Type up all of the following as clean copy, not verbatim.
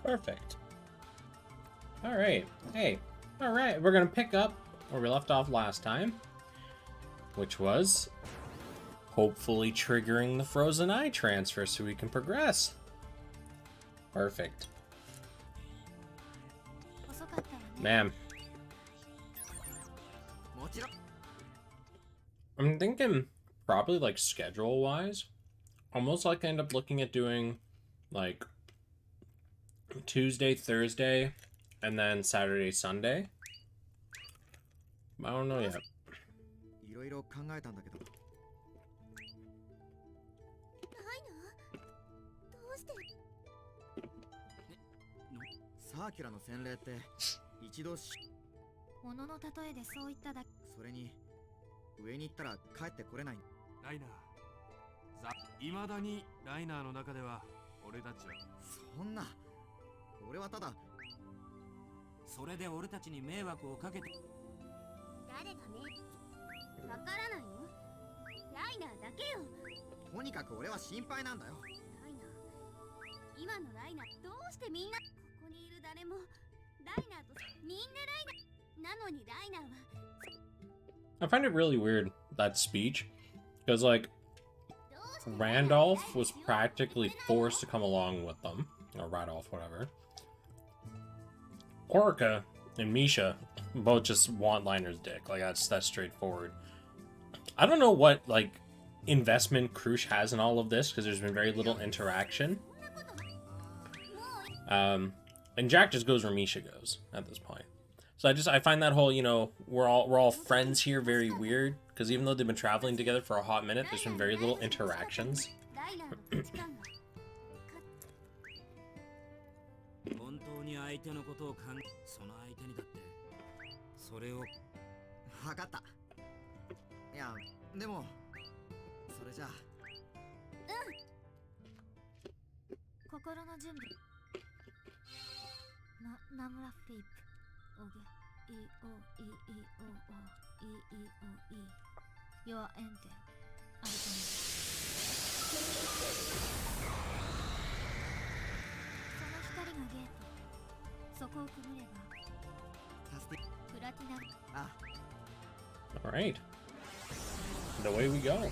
Perfect. Alright. Hey. Alright, we're gonna pick up where we left off last time, which was hopefully triggering the frozen eye transfer so we can progress. Perfect. Man. I'm thinking probably like schedule wise, almost like I end up looking at doing like Tuesday, Thursday, and then Saturday, Sunday. I don't know yet. I find it really weird, that speech, because like Randolph was practically forced to come along with them, or Radolph, whatever. Orca and Misha both just want Liner's dick. Like that's straightforward. I don't know what like investment Krush has in all of this because there's been very little interaction. And Jack just goes where Misha goes at this point. So I find that whole, you know, we're all friends here very weird because even though they've been traveling together for a hot minute, there's been very little interactions. All right, and away we go.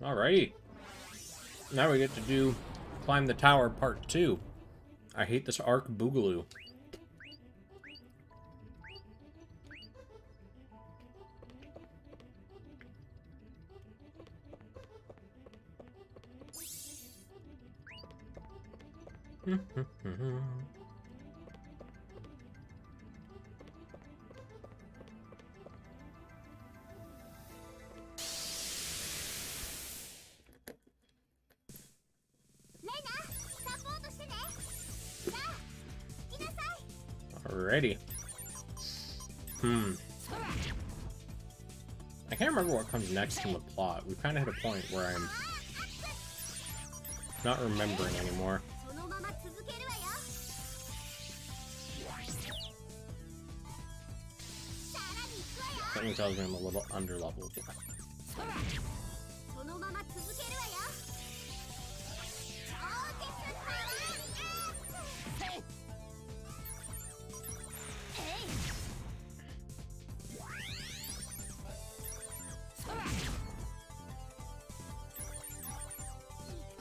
Alrighty. Now we get to do Climb the Tower Part 2. I hate this arc boogaloo. Alrighty. I can't remember what comes next in the plot. We kind of hit a point where I'm not remembering anymore. Something tells me I'm a little underleveled.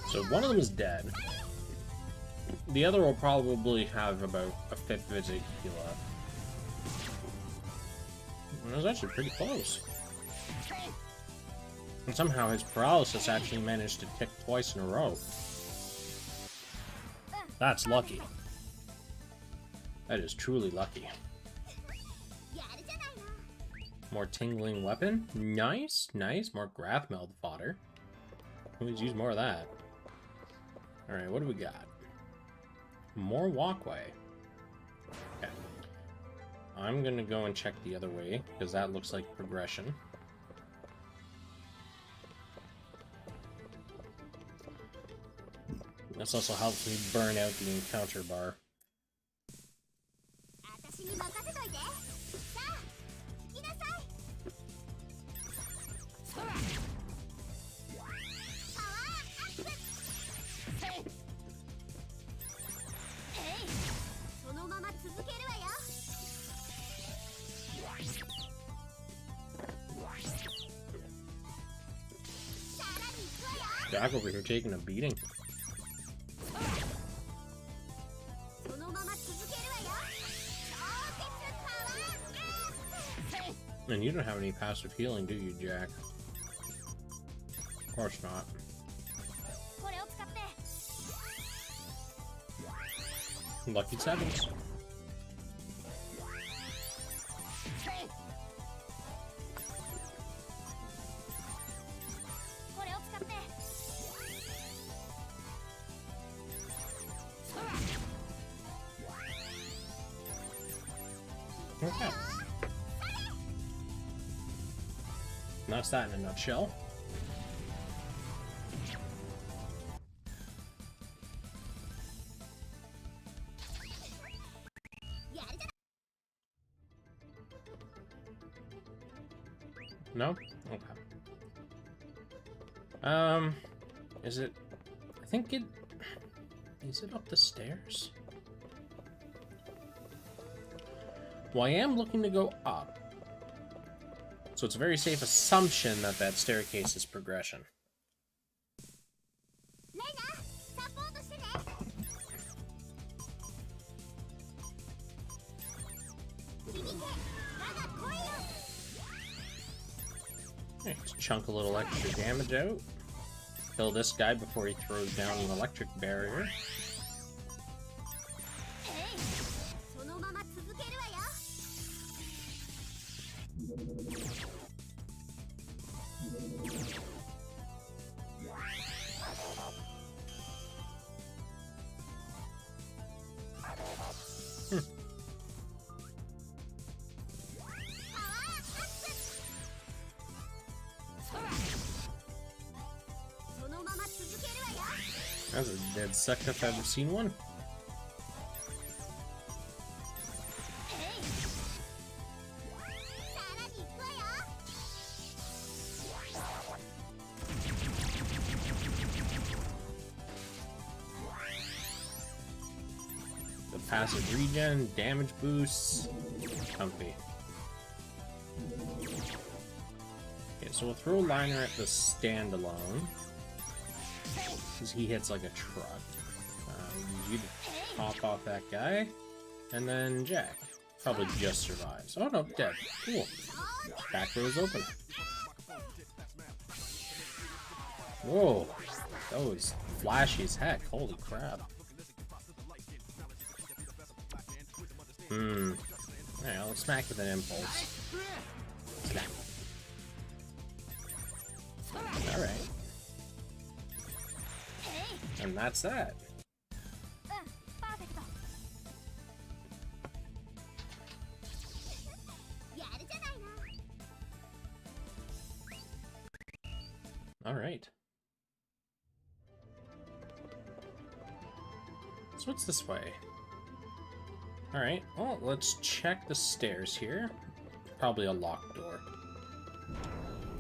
So one of them is dead. The other will probably have about a fifth of his HP left. It was actually pretty close. And somehow his paralysis actually managed to tick twice in a row. That's lucky. That is truly lucky. More tingling weapon. Nice, nice. More Grathmeld fodder. Let's use more of that. Alright, what do we got? More walkway. Okay. I'm gonna go and check the other way, because that looks like progression. This also helps me burn out the encounter bar. Jack over here taking a beating. And you don't have any passive healing, do you, Jack? Of course not. Lucky sevens. Okay. And that's that in a nutshell. No? Okay. Is it... I think it... Is it up the stairs? Well, I am looking to go up. So it's a very safe assumption that that staircase is progression. Okay, let's chunk a little extra damage out. Kill this guy before he throws down an electric barrier. That's a dead suck if I've ever seen one. The passive regen, damage boosts, comfy. Okay, so we'll throw Liner at the standalone. Because he hits like a truck. You pop off that guy. And then Jack. Probably just survives. Oh no, dead. Cool. Back row is open. Whoa. That was flashy as heck. Holy crap. Alright, I'll smack with an impulse. Smack. Alright. And that's that. Alright. So what's this way? Alright, well, let's check the stairs here. Probably a locked door.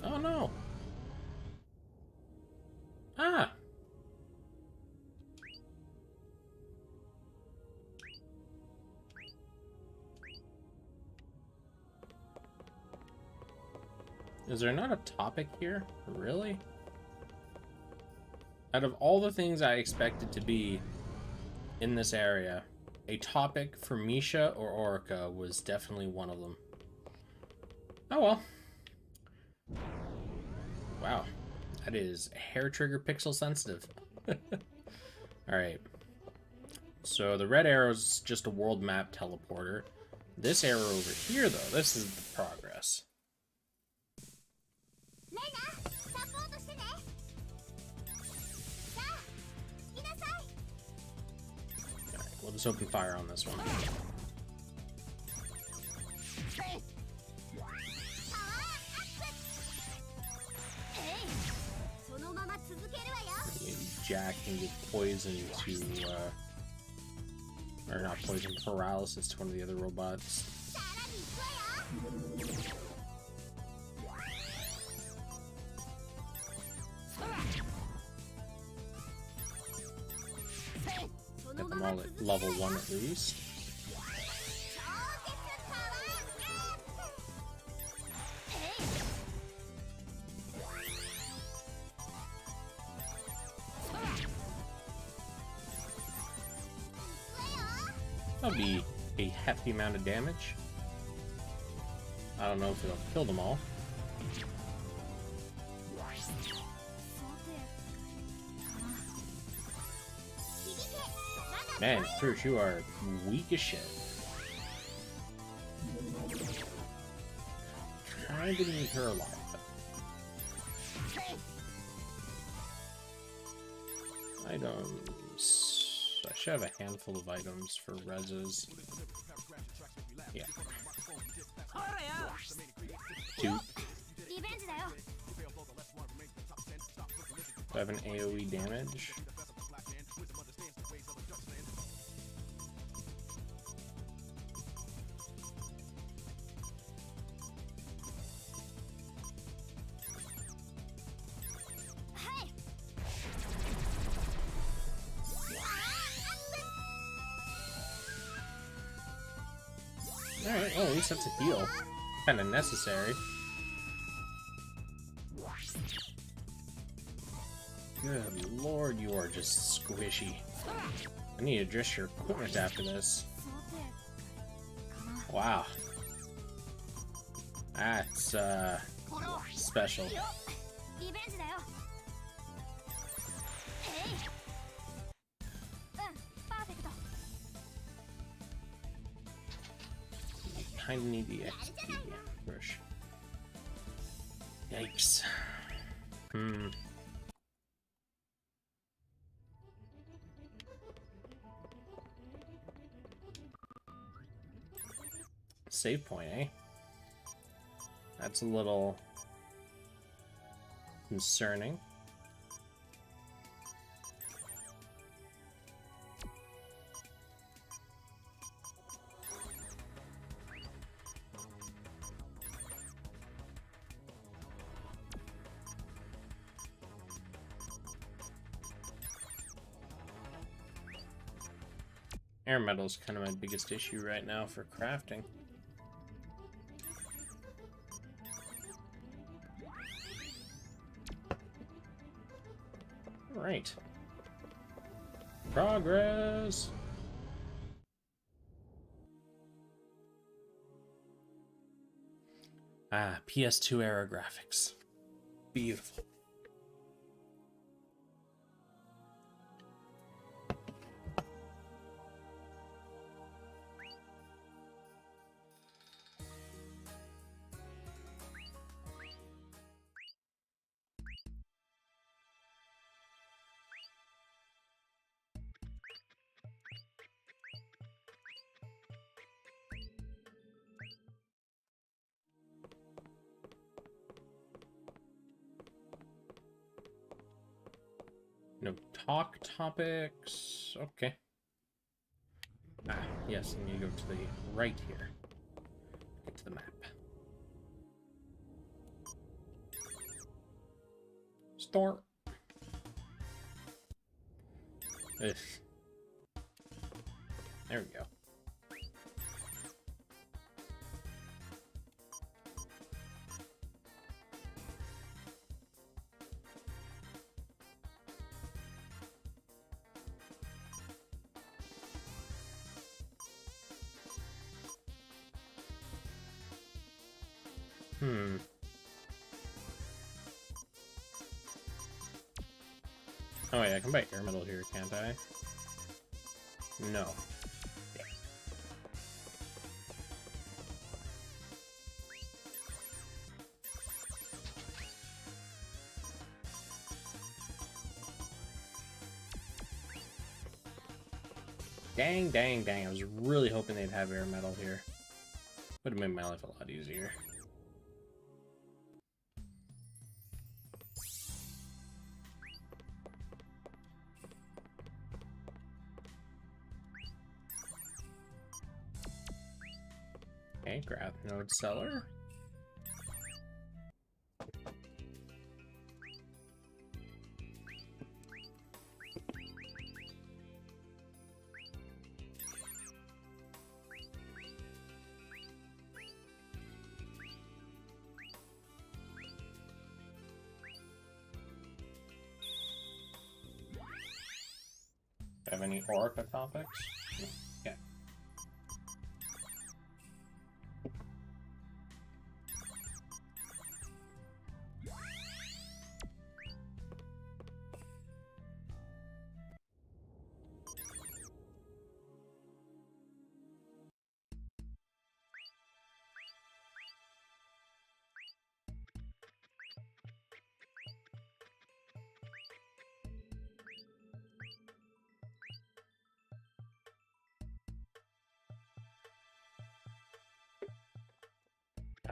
Oh no! Ah! Is there not a topic here? Really? Out of all the things I expected to be in this area, a topic for Misha or Orica was definitely one of them. Oh well. Wow. That is hair trigger pixel sensitive. Alright. So the red arrow is just a world map teleporter. This arrow over here, though, this is the progress. we'll just open fire on this one. Jack can give poison to, or not poison, paralysis to one of the other robots. Get them all at level 1 at least. That'll be a hefty amount of damage. I don't know if it'll kill them all. Man, Fruit, you are weak as shit. Kinda need her alive. Items. I should have a handful of items for reses. Yeah. 2. Do I have an AoE damage? Alright, well, at least that's a heal. Kinda necessary. Good lord, you are just squishy. I need to adjust your equipment after this. Wow. That's, special. I need the XP push. Yikes. Save point, eh? That's a little concerning. Air metal is kind of my biggest issue right now for crafting. Right. Progress. Ah, PS2 era graphics. Beautiful. No talk topics. Okay. Ah, yes, and you go to the right here. Get to the map. Store. Ugh. There we go. Oh yeah, I can buy air metal here, can't I? No. Dang, dang, dang. I was really hoping they'd have air metal here. Would have made my life a lot easier. Okay, grab node seller. Have any Orica topics? Yeah.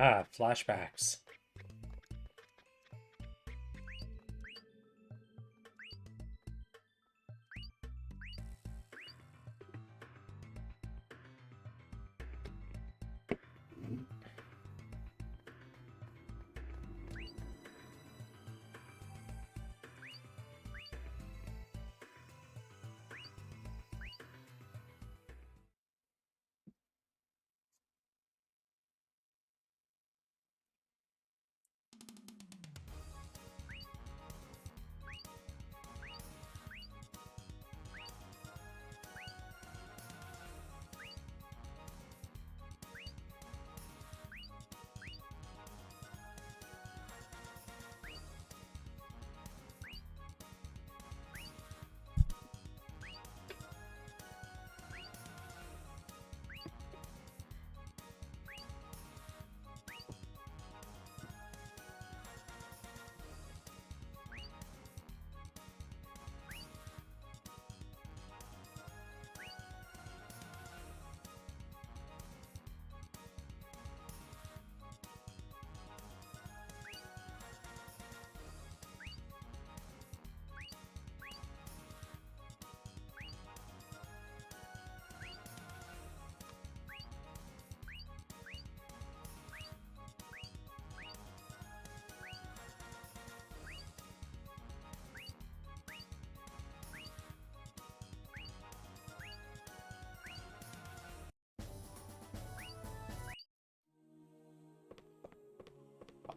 Ah, flashbacks.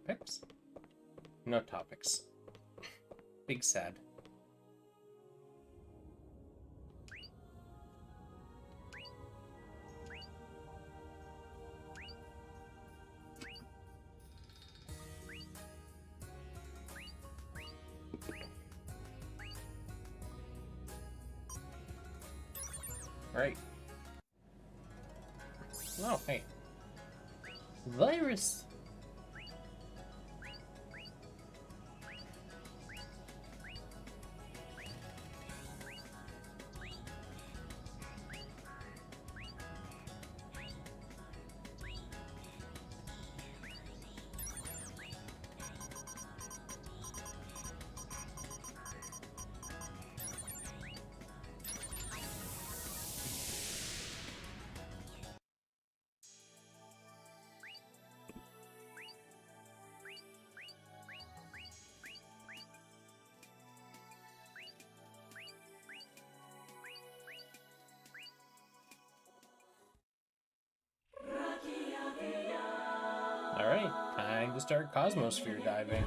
Topics? No topics. Big sad. Right. Oh, hey. Virus! Alright, time to start Cosmosphere diving.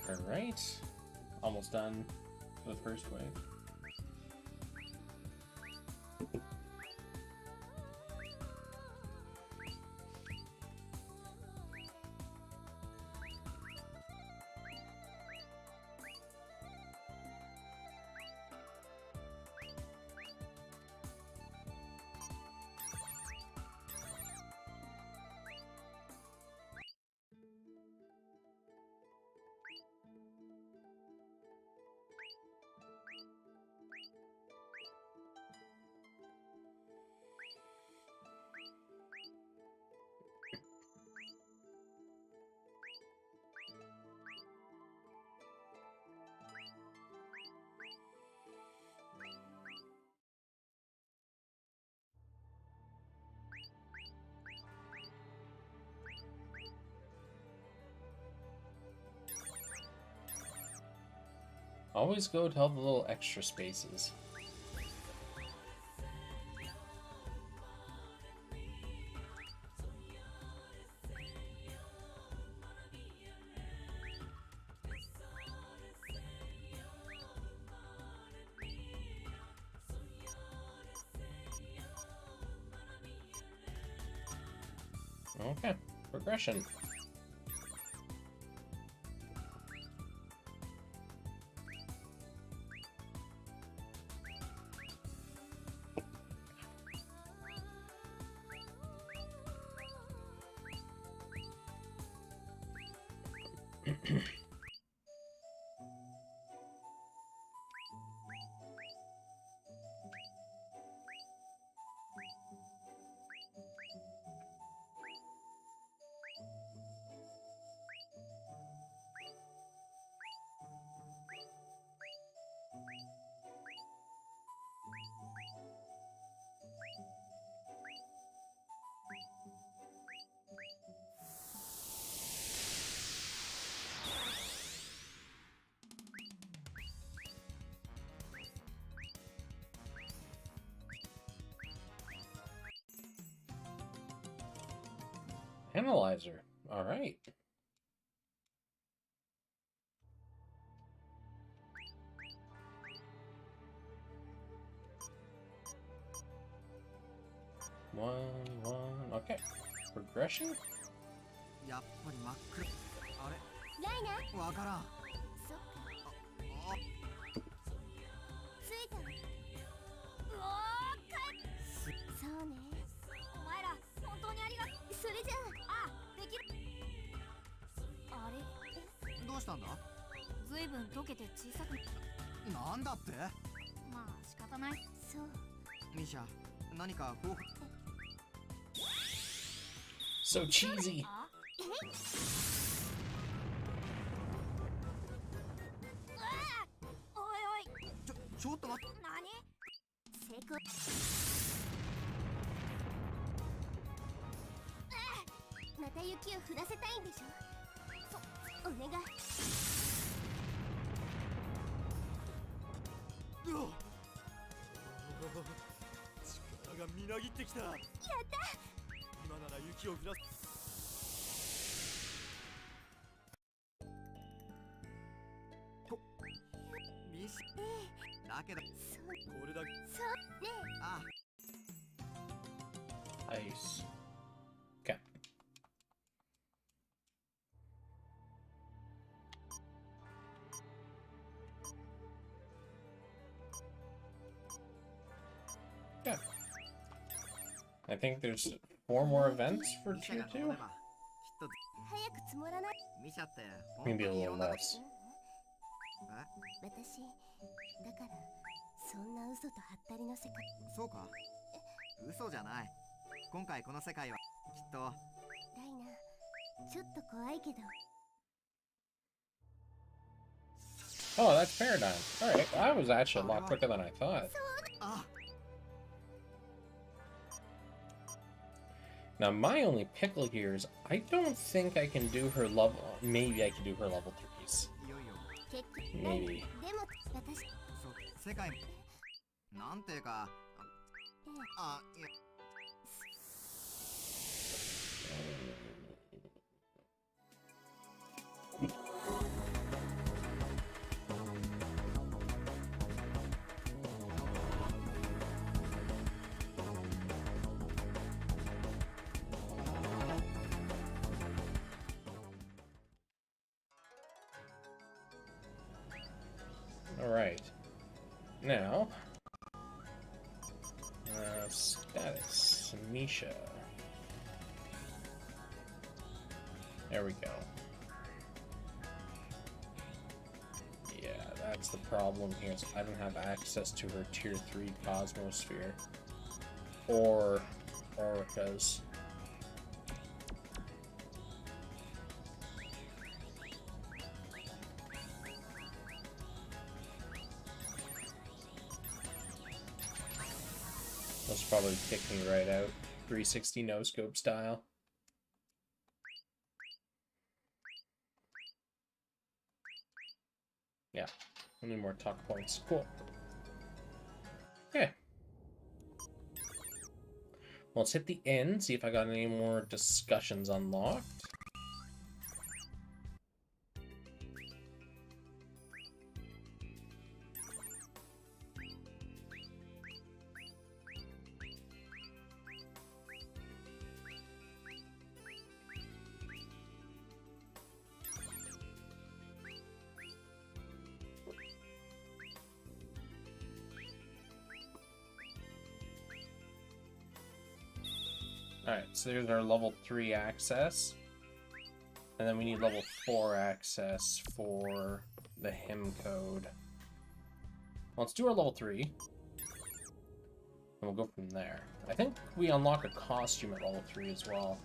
Alright. Almost done for the first wave. Always go to all the little extra spaces. Okay, progression. Analyzer. All right. One. Okay. Progression? やっぱり真っ暗。あれライナわからん。そっか。あ着いたわ。うおー帰っそうね。お前ら本当にありがとう。それじゃあできる。あれどうしたんだ。ずいぶん溶けて小さくなんだってまあ仕方ない。そうミシャ何か方法 So cheesy. ちょっと待って。何？成功。また雪を降らせたいんでしょ。お願い。力がみなぎってきた。やった。今なら雪を降らす。ミス。だけどこれだけそうねあ Nice. Okay. Yeah. I think there's 4 more events for tier 2. Maybe a little less. 私だからそんな嘘とハッタリの世界そうか嘘じゃない今回この世界はきっとライナちょっと怖いけど Oh, that's Paradigm. Alright, that was actually a lot quicker than I thought. Now, my only pickle here is I don't think I can do her level... Maybe I can do her level 3s. Maybe. 世界なんていうかあいや Alright. Now... status. Misha. There we go. Yeah, that's the problem here. So I don't have access to her tier 3 Cosmosphere. Or Orica's. That's probably kick me right out. 360 no-scope style. Yeah, I need more talk points. Cool. Okay. Well, let's hit the end, see if I got any more discussions unlocked. Alright, so there's our level 3 access. And then we need level 4 access for the hymn code. Well, let's do our level 3. And we'll go from there. I think we unlock a costume at level 3 as well.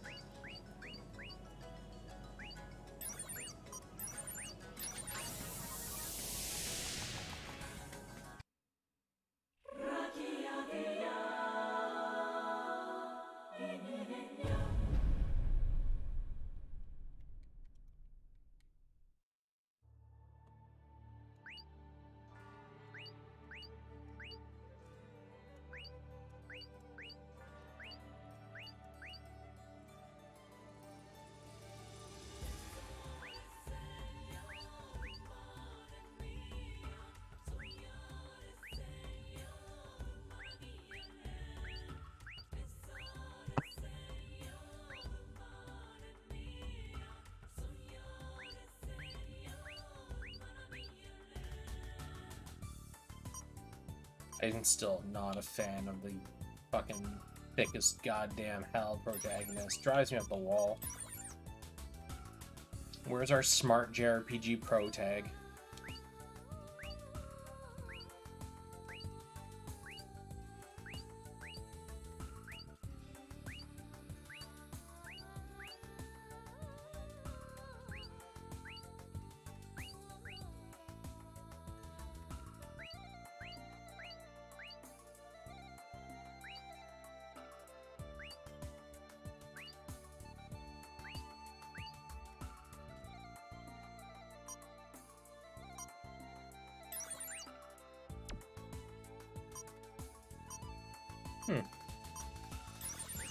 I'm still not a fan of the fucking thickest goddamn hell protagonist. Drives me up the wall. Where's our smart JRPG pro tag?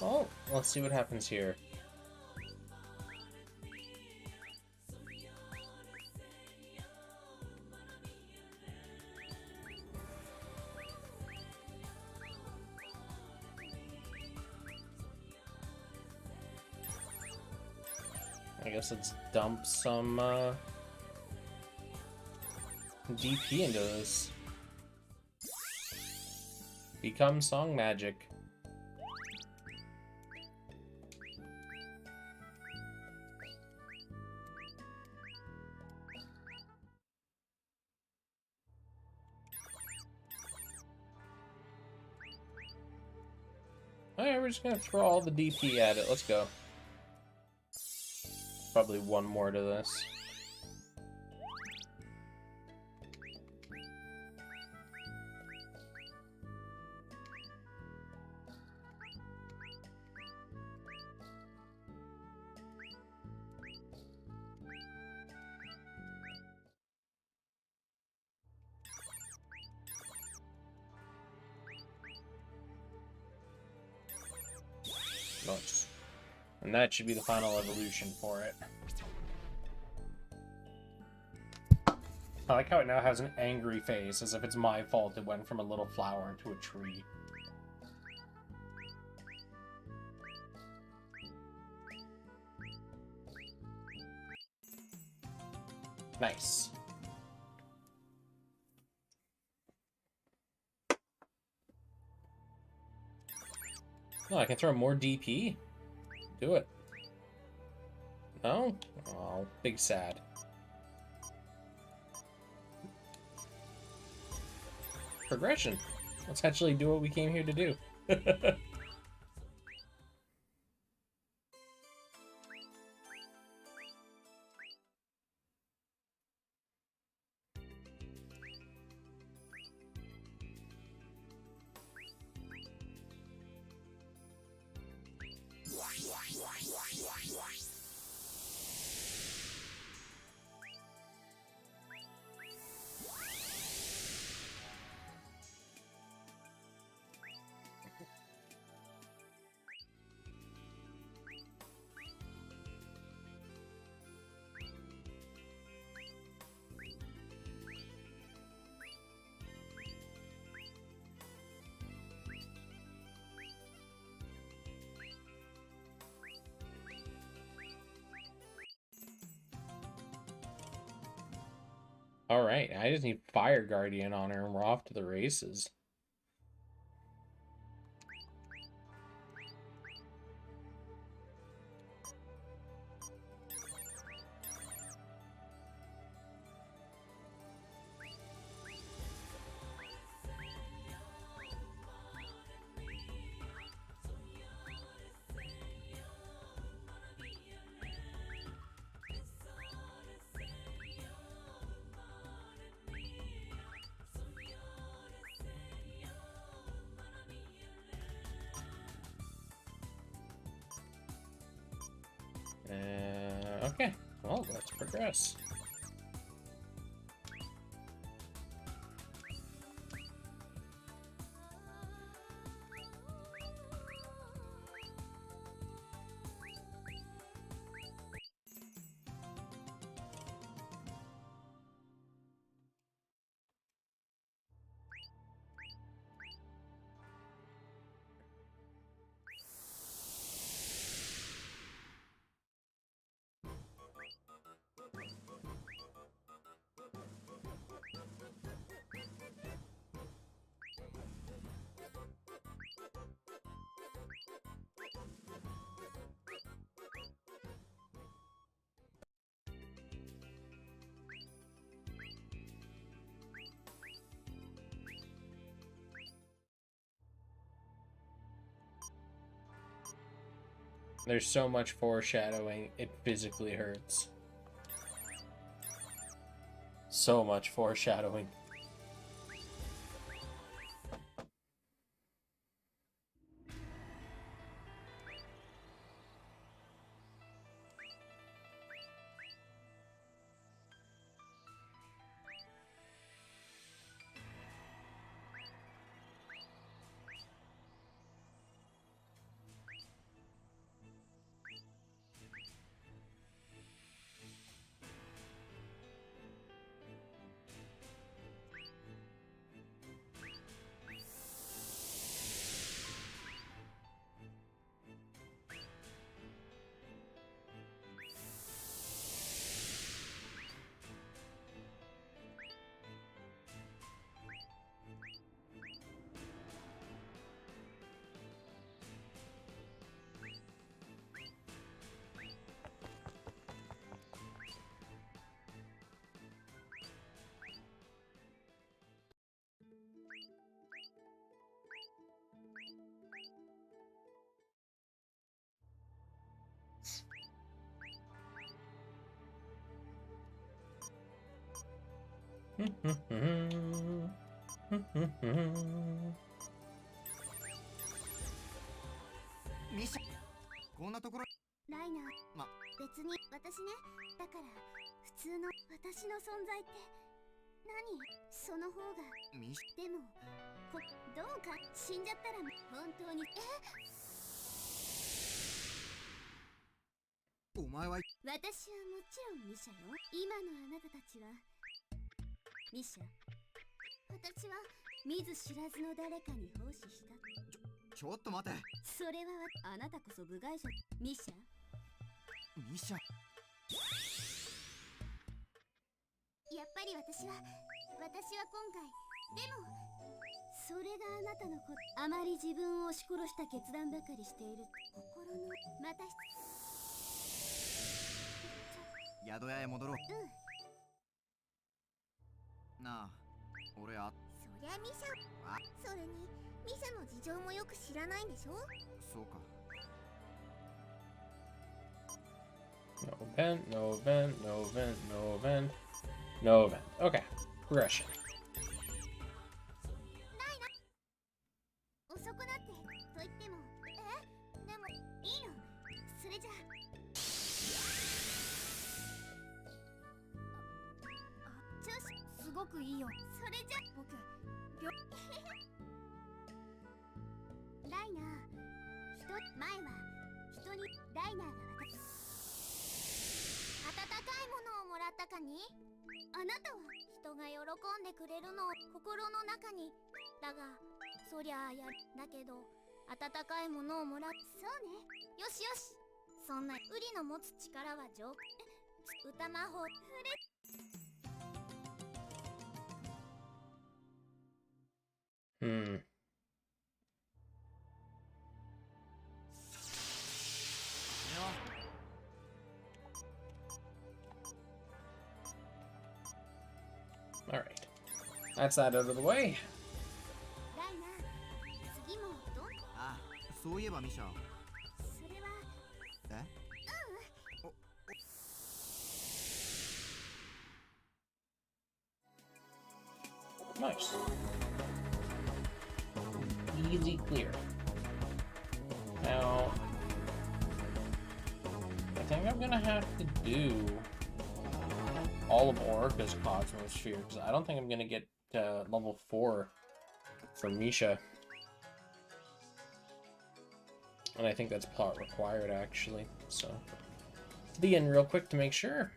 Oh, let's see what happens here. I guess let's dump some DP into this. Become song magic. Alright, we're just gonna throw all the DP at it. Let's go. Probably one more to this. Nice. And that should be the final evolution for it. I like how it now has an angry face, as if it's my fault it went from a little flower to a tree. Nice. Oh, I can throw more DP? Do it. No? Oh, big sad. Progression. Let's actually do what we came here to do. Alright, I just need Fire Guardian on her and we're off to the races. Okay, well, let's progress. There's so much foreshadowing, it physically hurts. So much foreshadowing.ミシャこんなところライナー別に私ねだから普通の私の存在って何その方がミシでもどうか死んじゃったら本当にお前は私はもちろんミシャよ今のあなたたちはミシャ私は見ず知らずの誰かに奉仕したちょっと待てそれはあなたこそ部外者ミシャやっぱり私は今回でもそれがあなたのこと、あまり自分を押し殺した決断ばかりしている心のまた宿屋へ戻ろう。なあ、俺そりゃミシャ、それにミシャの事情もよく知らないんでしょ。そうか。 No vent, no vent, no vent, no vent, no vent. Okay, progression. 遅くなってと言っても、でもいいの。それじゃ調子すごくいいよ。それじゃ僕ライナー、前は人にライナーが温かいものをもらったかに。あなたは人が喜んでくれるのを心の中に。だがそりゃあだけど温かいものをもらっそうね。よしよし、そんなウリの持つ力は上歌魔法Hmm. All right, that's that out of the way. ライナー、次もどん。あ、そういえばミシャ、それはNice. Easy clear. Now, I think I'm gonna have to do all of Orica's Cosmos Sphere, because I don't think I'm gonna get level 4 for Misha. And I think that's plot required, actually. So, the end real quick to make sure.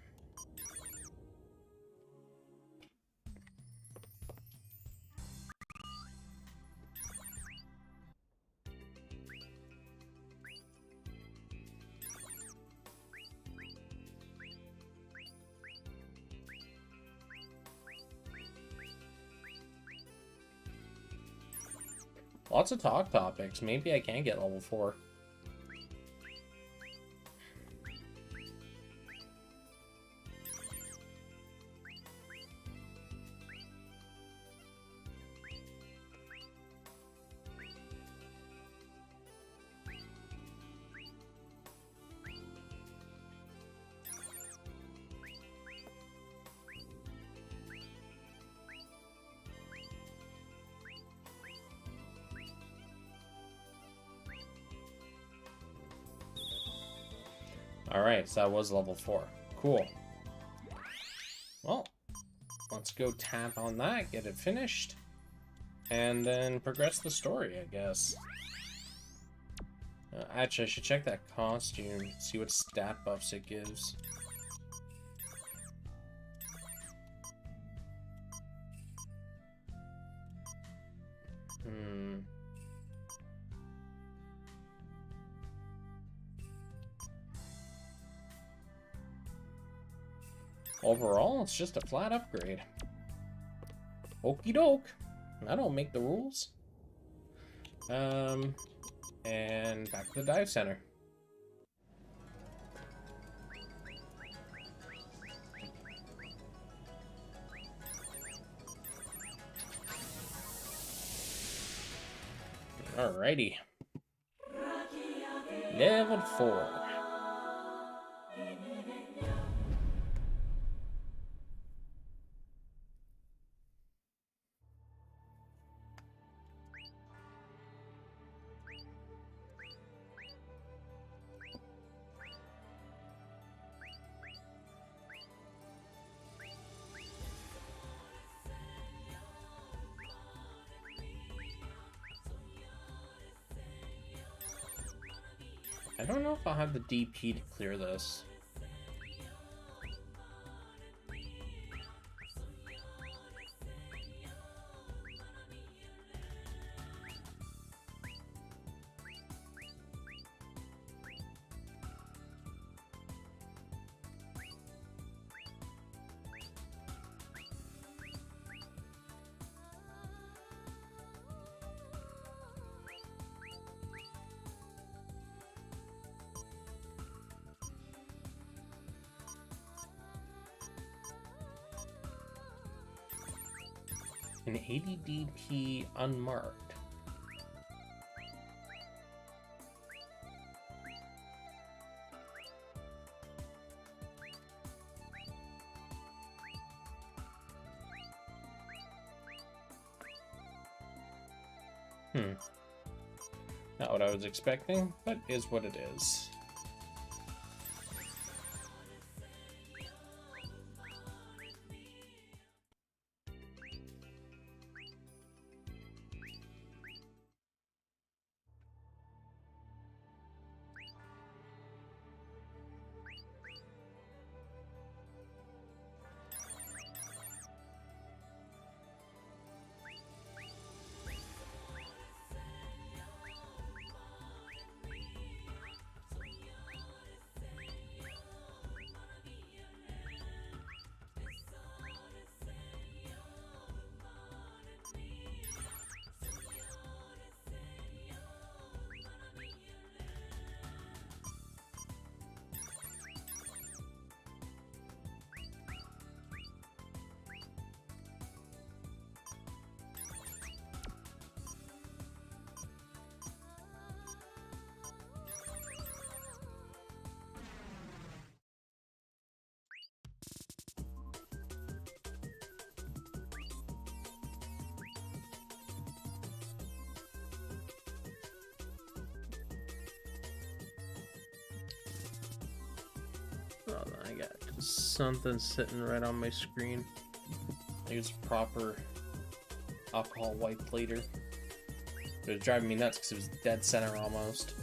Lots of talk topics. Maybe I can get level 4. Alright, so that was level 4. Cool. Well, let's go tap on that, get it finished, and then progress the story, I guess. Actually, I should check that costume, see what stat buffs it gives. Overall, it's just a flat upgrade. Okie doke. I don't make the rules. And back to the dive center. Alrighty. Level 4. I don't know if I'll have the DP to clear this. An 80 DP unmarked. Not what I was expecting, but is what it is. Oh, I got something sitting right on my screen. I think it's a proper alcohol white plater. It was driving me nuts because it was dead center almost.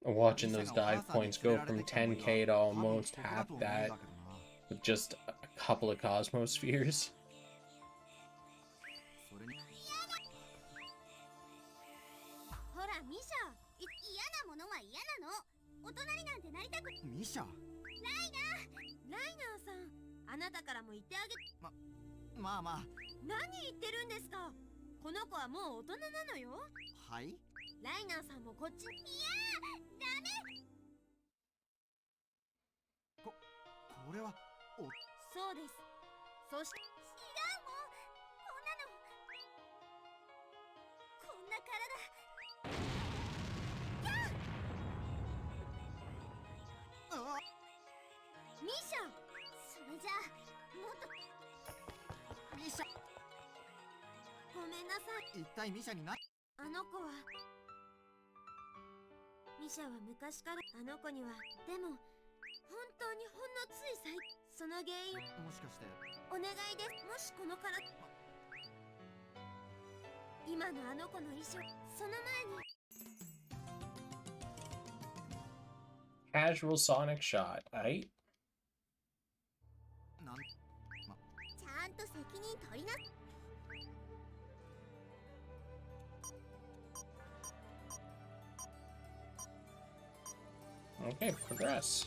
Watching those dive points go from 10k to almost half that with just a couple of Cosmospheres. ほらミシャ、嫌なものは嫌なの。大人になんてなりたく。ミシャ、ライナーさん、あなたからも言ってあげ。まあ何言ってるんですか。この子はもう大人なのよ。はい、ライナーさんもこっち。いや、ダメ。これはそうです。そして違うもん、こんなの、こんな体。ミシャ、それじゃあもっと。ミシャ、ごめんなさい。一体ミシャに何。あの子は、ミシャは昔からあの子には。でも本当にほんのつい最近、その原因。もしかしてお願いです。もしこの体、今のあの子の衣装、その前に。 Casual Sonic shot, right? ちゃんと責任取りな。 Okay, progress.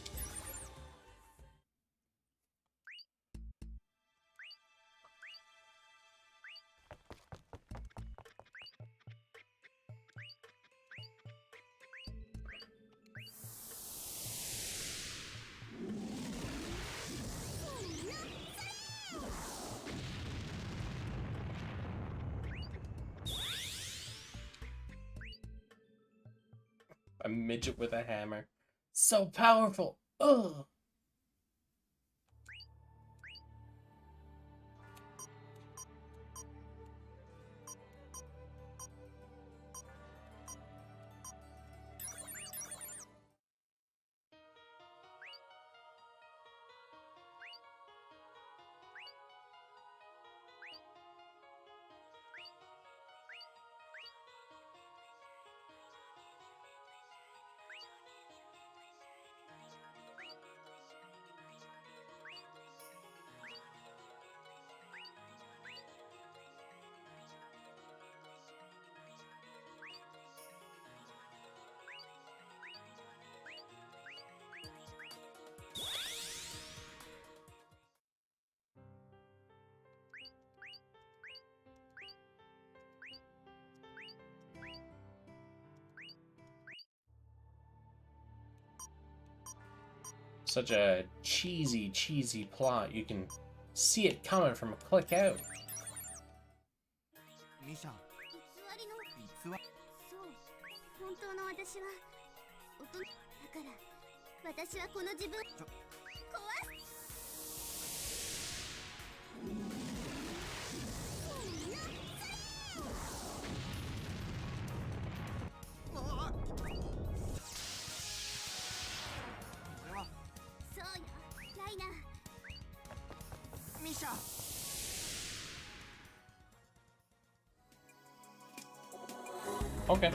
A midget with a hammer. So powerful. Ugh. Such a cheesy plot. You can see it coming from a click out. ミシャ偽りそう本当の私は大人だから私はこの自分壊そうよライナミシャ Okay.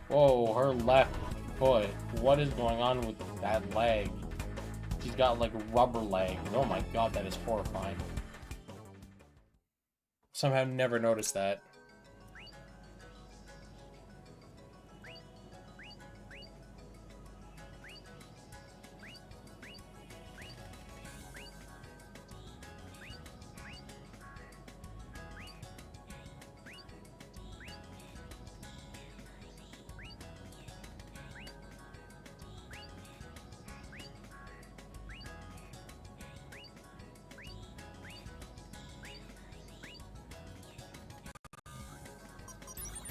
Whoa, her left foot. What is going on with that leg? She's got like rubber legs. Oh my god, that is horrifying. Somehow never noticed that.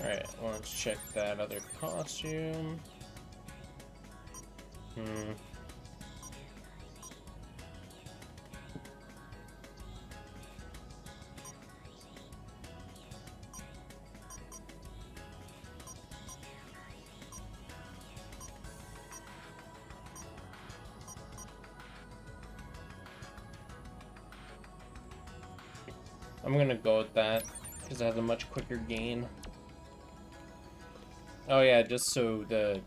Alright, let's check that other costume. I'm gonna go with that, because it has a much quicker gain. Oh yeah, just so it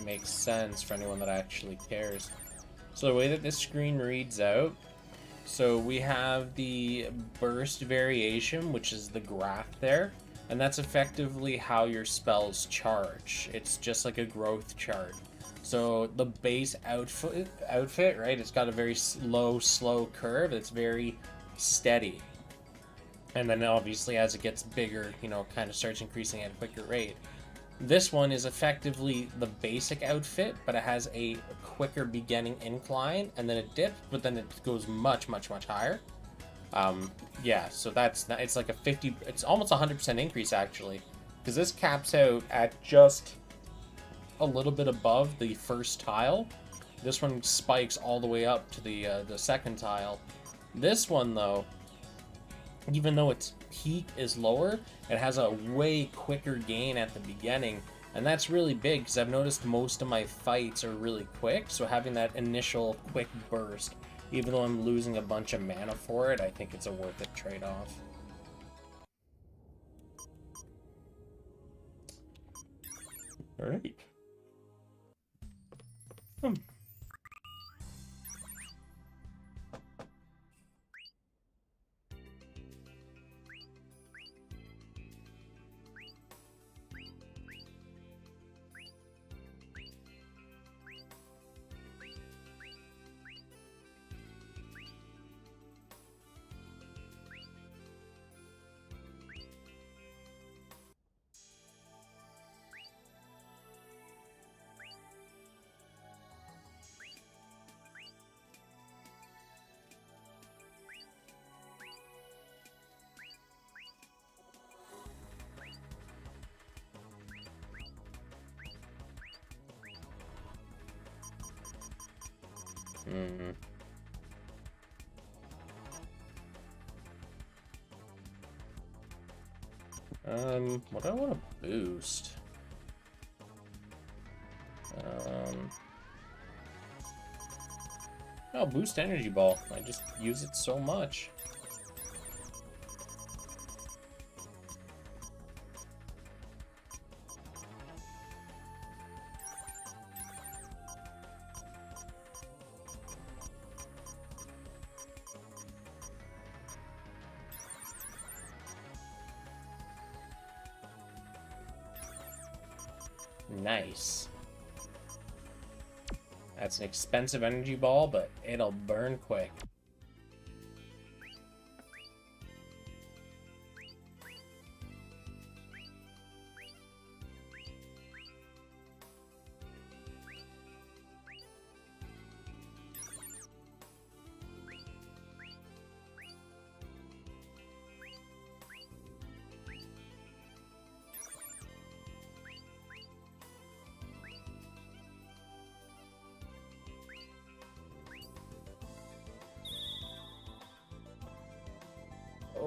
makes sense for anyone that actually cares. So the way that this screen reads out, so we have the burst variation, which is the graph there, and that's effectively how your spells charge. It's just like a growth chart. So the base outfit, right, it's got a very slow curve. It's very steady. And then obviously as it gets bigger, you know, kind of starts increasing at a quicker rate. This one is effectively the basic outfit, but it has a quicker beginning incline, and then it dips, but then it goes much higher. Yeah, so it's like it's almost 100% increase actually, because this caps out at just a little bit above the first tile. This one spikes all the way up to the second tile. This one though, even though its peak is lower, it has a way quicker gain at the beginning, and that's really big because I've noticed most of my fights are really quick, so having that initial quick burst, even though I'm losing a bunch of mana for it, I think it's a worth it trade-off. Alright. What do I want to boost? Oh, boost energy ball. I just use it so much. Nice. That's an expensive energy ball, but it'll burn quick.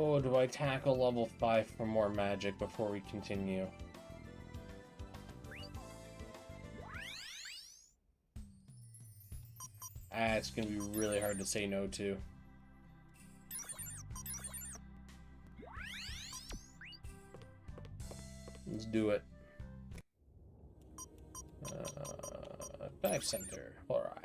Oh, do I tackle level 5 for more magic before we continue? Ah, it's gonna be really hard to say no to. Let's do it. Dive center. Alright.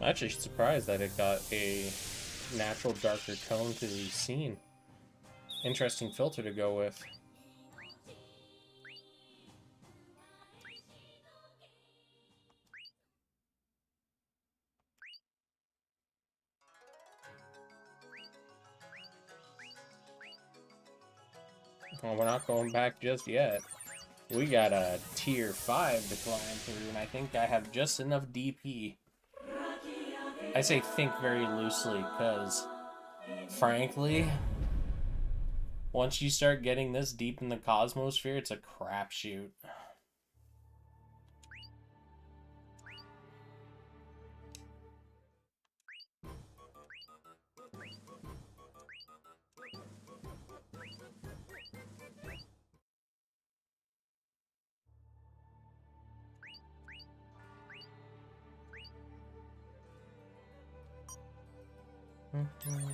I'm actually surprised that it got a natural darker tone to the scene. Interesting filter to go with. Well, we're not going back just yet. We got a tier 5 to climb through, and I think I have just enough DP. I say think very loosely, because, frankly, once you start getting this deep in the Cosmosphere, it's a crapshoot. Okay.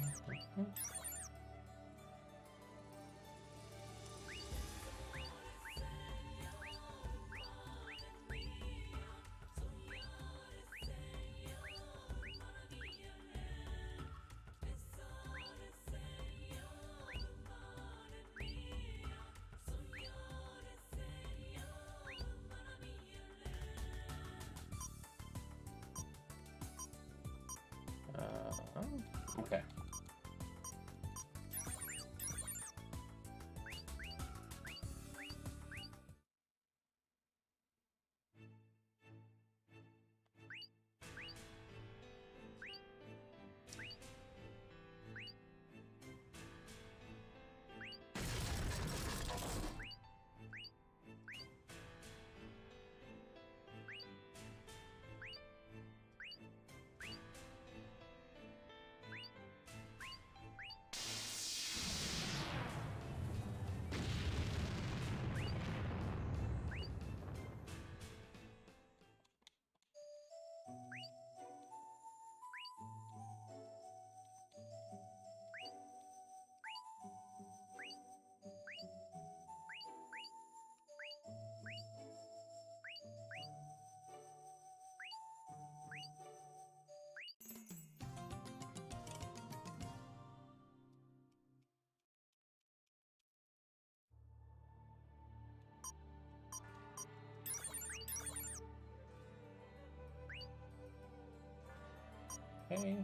Okay.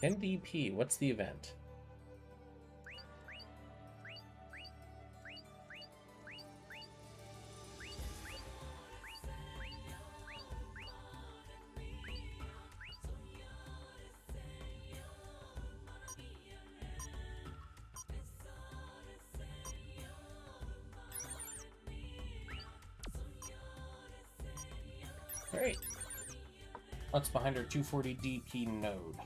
NDP, what's the event? Alright. What's behind our 240 DP node?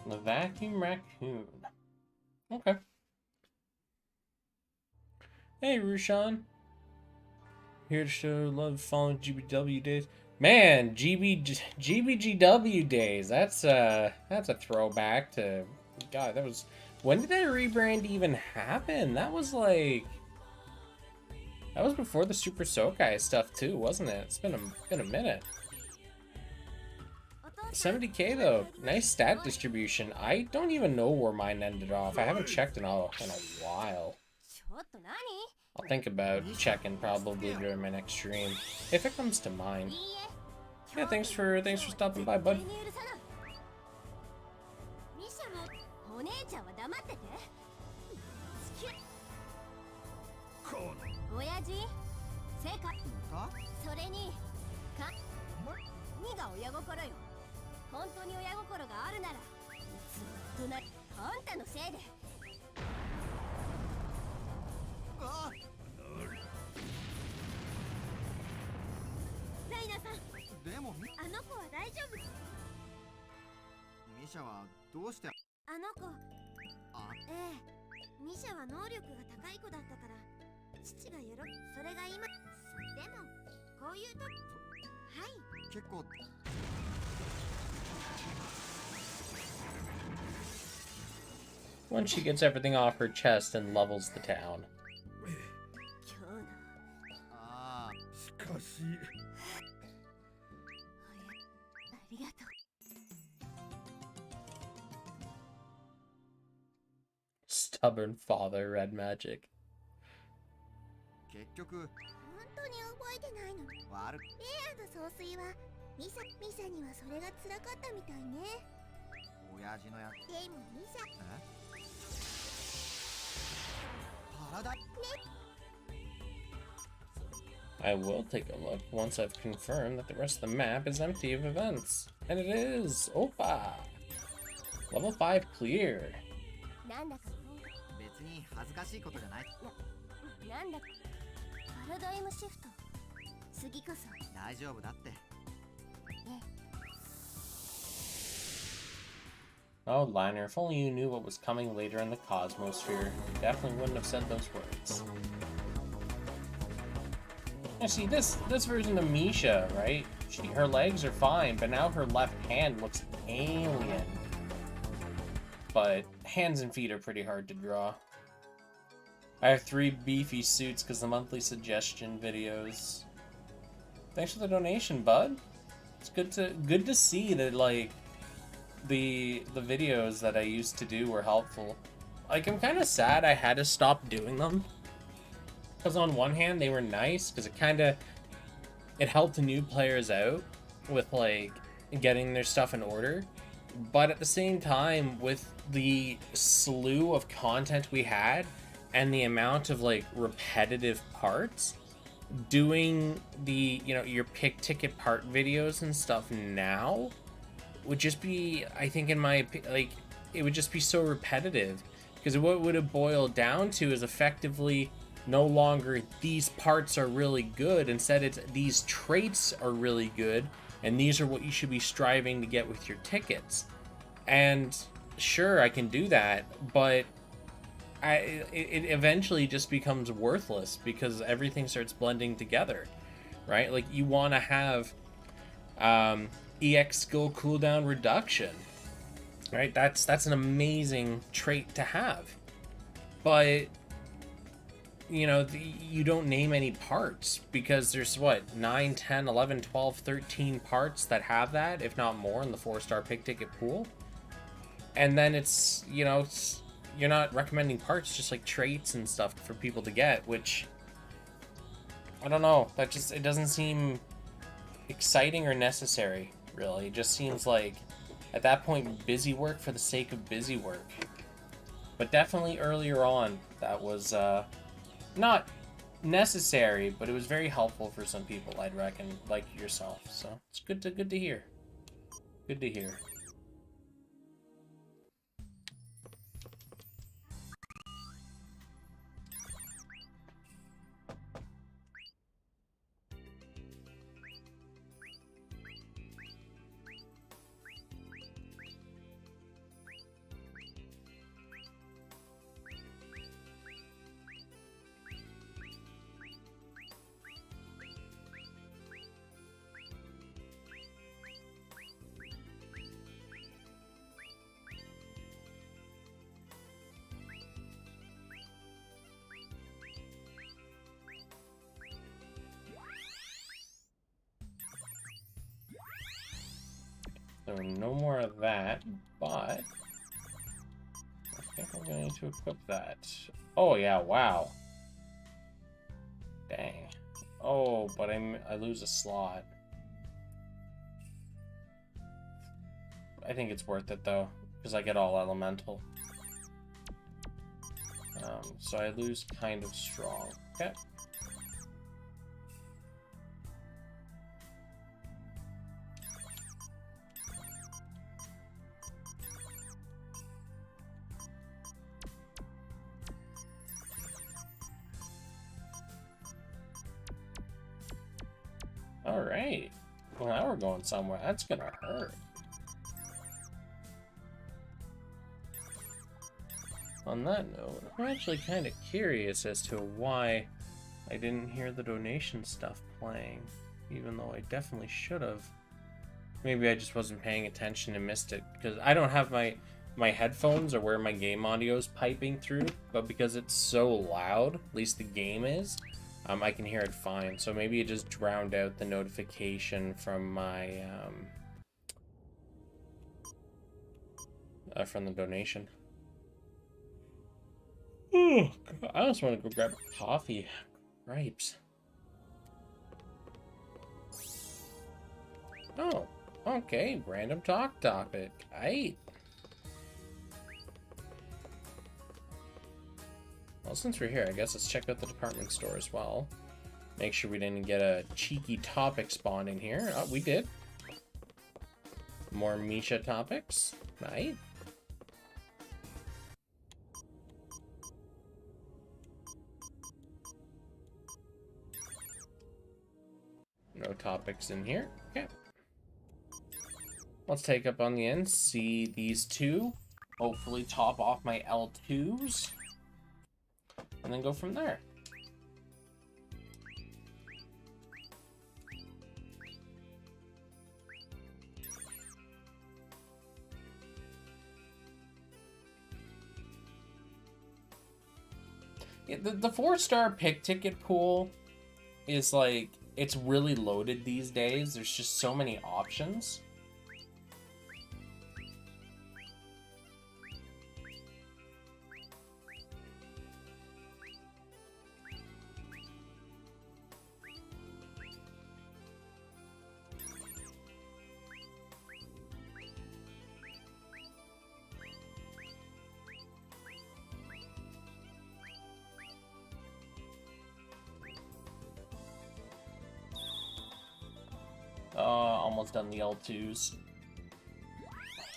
The vacuum raccoon. Okay. Hey, Rushan. Here to show love following GBW days. Man, GBGW days. That's a throwback to. God, that was. When did that rebrand even happen? That was like. That was before the Super Sokai stuff too, wasn't it? It's been a minute. 70k though, nice stat distribution. I don't even know where mine ended off. I haven't checked in a while. I'll think about checking probably during my next stream, if it comes to mind. Yeah, thanks for stopping by, bud. Once she gets everything off her chest and levels the town. ああ、しかし。ありがとう。Stubborn father, red magic. 結局本当に覚えてないの。悪く。レアの総帥はミサにはそれが辛かったみたいね。親父のやつ。でもミサ。パラダイね。I will take a look once I've confirmed that the rest of the map is empty of events. And it is! Opa! Level 5 cleared. なんだか別に恥ずかしいことじゃない。なんだかパラダイムシフト。次こそ大丈夫だって。Oh, Liner, if only you knew what was coming later in the Cosmosphere, you definitely wouldn't have said those words. Now see, this version of Misha, right? Her legs are fine, but now her left hand looks alien. But hands and feet are pretty hard to draw. I have 3 beefy suits because the monthly suggestion videos. Thanks for the donation, bud. It's good to see that, like, the videos that I used to do were helpful. Like, I'm kind of sad I had to stop doing them. Because on one hand, they were nice, because it helped new players out with, like, getting their stuff in order. But at the same time, with the slew of content we had, and the amount of, like, repetitive parts, doing the, you know, your pick ticket part videos and stuff now would just be, I think in my, like, it would just be so repetitive. Because what would have boiled down to is effectively no longer these parts are really good, instead it's these traits are really good, and these are what you should be striving to get with your tickets. And sure, I can do that, but it eventually just becomes worthless because everything starts blending together, right? Like, you want to have EX skill cooldown reduction, right? That's an amazing trait to have, but you know, you don't name any parts because there's what, 9, 10, 11, 12, 13 parts that have that, if not more, in the 4-star pick ticket pool. And then it's, you know, you're not recommending parts, just like traits and stuff for people to get, which I don't know, it doesn't seem exciting or necessary, really. It just seems like, at that point, busy work for the sake of busy work. But definitely earlier on, that was not necessary, but it was very helpful for some people, I'd reckon, like yourself. So it's good to hear. Good to hear. So no more of that, but I think I'm going to equip that. Oh yeah, wow. Dang. Oh, but I lose a slot. I think it's worth it though, because I get all elemental. So I lose kind of strong. Okay. Alright. Well, now we're going somewhere. That's gonna hurt. On that note, I'm actually kind of curious as to why I didn't hear the donation stuff playing, even though I definitely should have. Maybe I just wasn't paying attention and missed it, because I don't have my my headphones are where my game audio is piping through, but because it's so loud, at least the game is, I can hear it fine. So maybe it just drowned out the notification from my from the donation. Oh, I just want to go grab coffee. Gripes. Oh, okay. Random talk topic. Aight. Well, since we're here, I guess let's check out the department store as well. Make sure we didn't get a cheeky topic spawn in here. Oh, we did. More Misha topics. Right. No topics in here. Okay. Let's take up on the end. See these two. Hopefully top off my L2s. And then go from there. Yeah, the 4-star pick ticket pool is like, it's really loaded these days. There's just so many options. Almost done the L2s.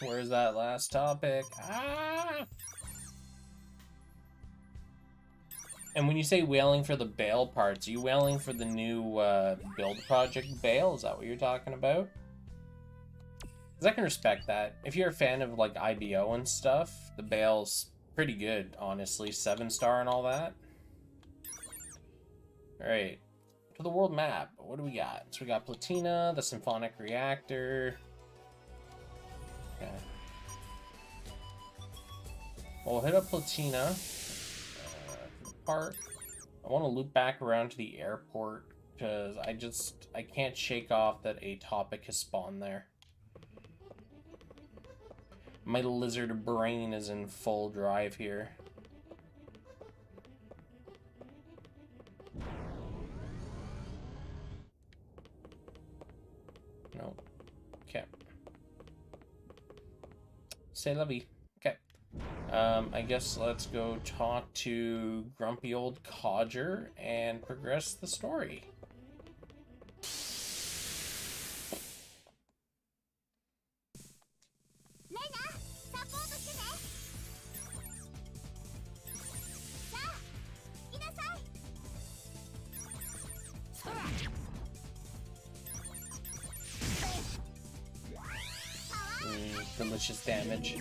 Where's that last topic? Ah! And when you say wailing for the Bale parts, are you wailing for the new build project Bale? Is that what you're talking about? Because I can respect that. If you're a fan of like IBO and stuff, the Bale's pretty good, honestly. 7-star and all that. Alright. To the world map. What do we got? So we got Platina, the Symphonic Reactor. Okay. Well, we'll hit up Platina. Park. I want to loop back around to the airport because I can't shake off that a topic has spawned there. My lizard brain is in full drive here. No. Okay. C'est la vie. Okay. I guess let's go talk to grumpy old Codger and progress the story. Delicious damage.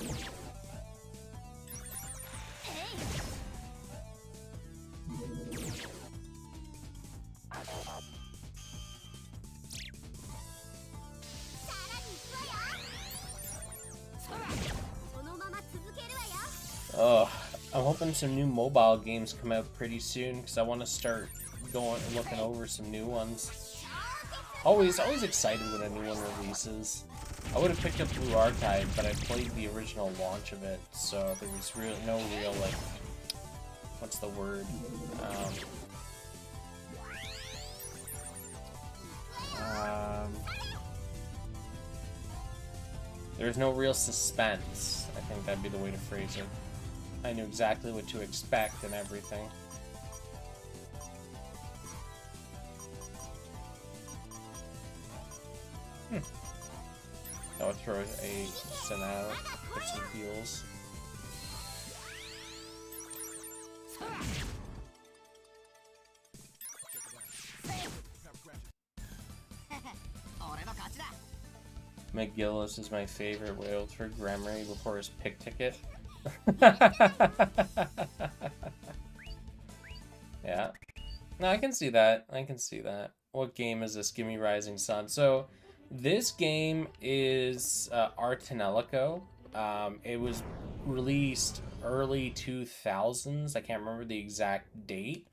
Oh, I'm hoping some new mobile games come out pretty soon because I want to start going and looking over some new ones. Always excited when a new one releases. I would have picked up Blue Archive, but I played the original launch of it, so there was no real, like, what's the word? There's no real suspense. I think that'd be the way to phrase it. I knew exactly what to expect and everything. I would throw a Sin out, get some heals. McGillis is my favorite. Wailed for Gremory before his pick ticket. Yeah. No, I can see that. I can see that. What game is this? Give me Rising Sun. So, this game is Tonelico. It was released early 2000s. I can't remember the exact date.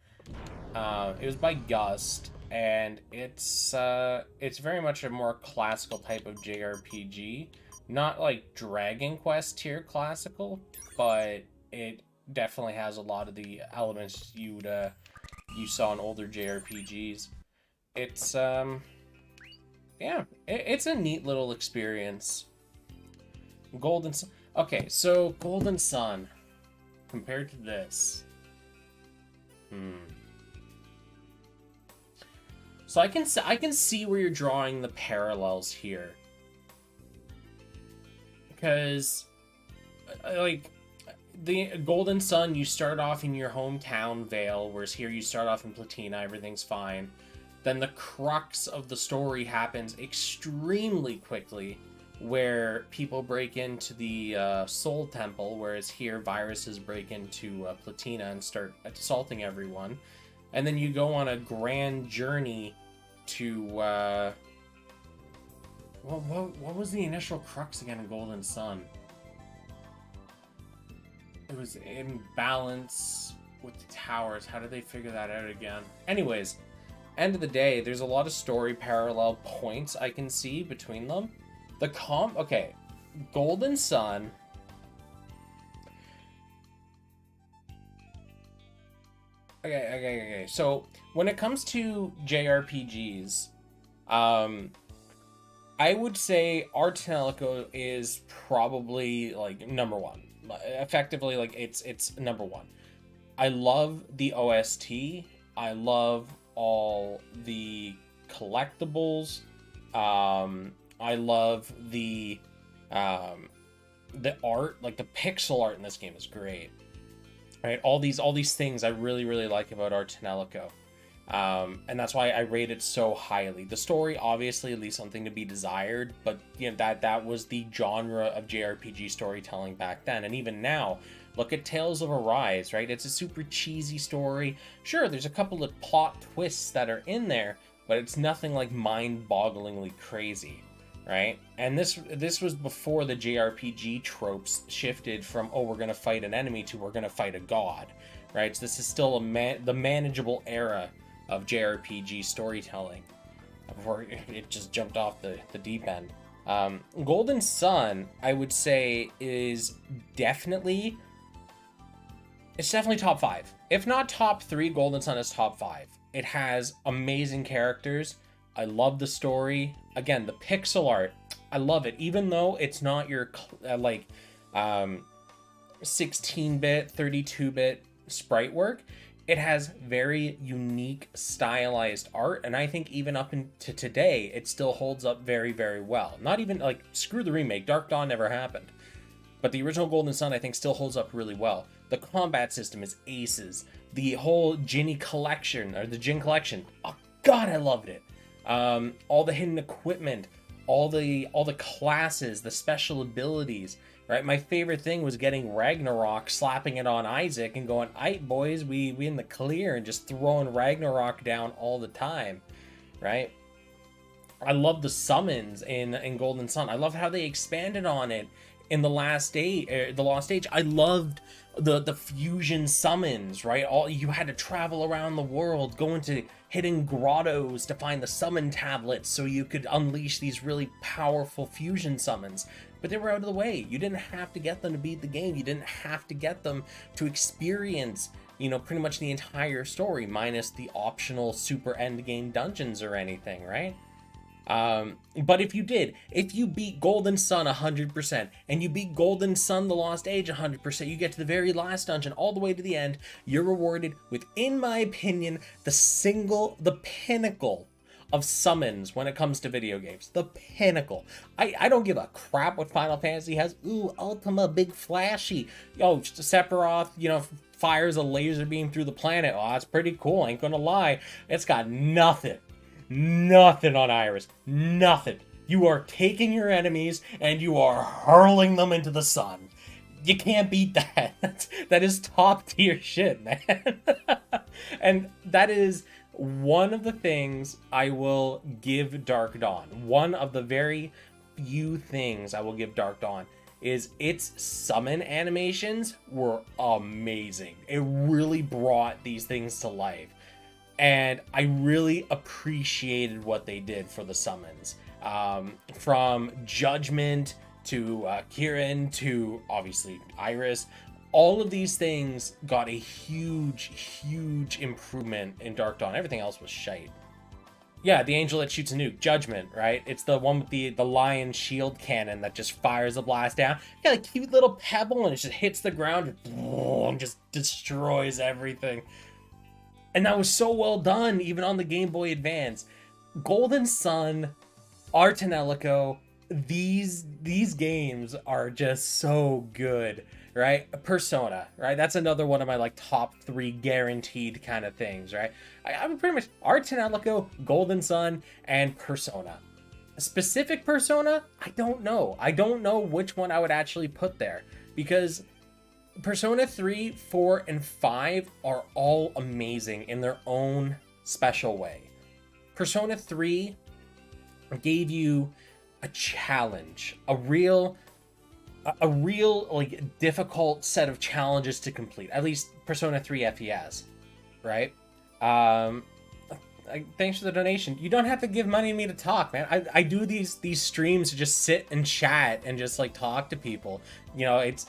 It was by Gust, and it's very much a more classical type of JRPG. Not like Dragon Quest tier classical, but it definitely has a lot of the elements you saw in older JRPGs. It's yeah, it's a neat little experience. Golden Sun. Okay, so Golden Sun compared to this. So I can see where you're drawing the parallels here. Because like the Golden Sun, you start off in your hometown Vale, whereas here you start off in Platina, everything's fine. Then the crux of the story happens extremely quickly, where people break into the Soul Temple, whereas here viruses break into Platina and start assaulting everyone. And then you go on a grand journey to what was the initial crux again in Golden Sun? It was imbalance with the towers. How did they figure that out again? Anyways, end of the day, there's a lot of story parallel points I can see between them. Okay, Golden Sun. Okay. So when it comes to JRPGs, I would say Tonelico is probably like number one. Effectively, like it's number one. I love the OST. I love all the collectibles. I love the art, like the pixel art in this game is great. Right, all these things I really like about Tonelico. And that's why I rate it so highly. The story obviously leaves something to be desired, but you know that was the genre of JRPG storytelling back then, and even now. Look at Tales of Arise, right? It's a super cheesy story. Sure, there's a couple of plot twists that are in there, but it's nothing like mind-bogglingly crazy, right? And this was before the JRPG tropes shifted from, oh, we're going to fight an enemy to we're going to fight a god, right? So this is still the manageable era of JRPG storytelling before it just jumped off the deep end. Golden Sun, I would say, is definitely... It's definitely top 5. If not top 3, Golden Sun is top 5. It has amazing characters. I love the story. Again, the pixel art, I love it. Even though it's not your 16-bit, 32-bit sprite work, it has very unique stylized art. And I think even up into today, it still holds up very, very well. Not even like, screw the remake. Dark Dawn never happened. But the original Golden Sun, I think, still holds up really well. The combat system is aces. The whole Jin collection, oh god, I loved it. All the hidden equipment, all the classes, the special abilities, right? My favorite thing was getting Ragnarok, slapping it on Isaac, and going, "Aight, boys, we in the clear," and just throwing Ragnarok down all the time, right? I love the summons in Golden Sun. I love how they expanded on it in the Lost Age. I loved the fusion summons, right? You had to travel around the world, go into hidden grottos to find the summon tablets so you could unleash these really powerful fusion summons. But they were out of the way. You didn't have to get them to beat the game. You didn't have to get them to experience, pretty much the entire story, minus the optional super endgame dungeons or anything, right? But if you beat Golden Sun 100%, and you beat Golden Sun The Lost Age 100%, you get to the very last dungeon all the way to the end, you're rewarded with, in my opinion, the pinnacle of summons when it comes to video games. The pinnacle. I don't give a crap what Final Fantasy has. Ooh, Ultima, big flashy. Yo, Sephiroth, fires a laser beam through the planet. Oh, that's pretty cool, ain't gonna lie. It's got nothing on Iris. Nothing. You are taking your enemies and you are hurling them into the sun. You can't beat that. That is top tier shit, man. And that is one of the things I will give Dark Dawn. One of the very few things I will give Dark Dawn. is its summon animations were amazing. It really brought these things to life. And I really appreciated what they did for the summons. From Judgment to Kieran to obviously Iris, all of these things got a huge improvement in Dark Dawn. Everything else was shite. Yeah, the angel that shoots a nuke, Judgment, right? It's the one with the lion shield cannon that just fires a blast down. Got a cute little pebble and it just hits the ground and just destroys everything. And that was so well done, even on the Game Boy Advance. Golden Sun, Tonelico, these games are just so good, right? Persona, right? That's another one of my like top 3 guaranteed kind of things, right? I'm pretty much Tonelico, Golden Sun, and Persona. A specific Persona, I don't know. I don't know which one I would actually put there, because Persona 3, 4, and 5 are all amazing in their own special way. Persona 3 gave you a challenge, a real like difficult set of challenges to complete. At least Persona 3 FES, right? Thanks for the donation. You don't have to give money to me to talk, man. I do these streams to just sit and chat and just like talk to people. You know, it's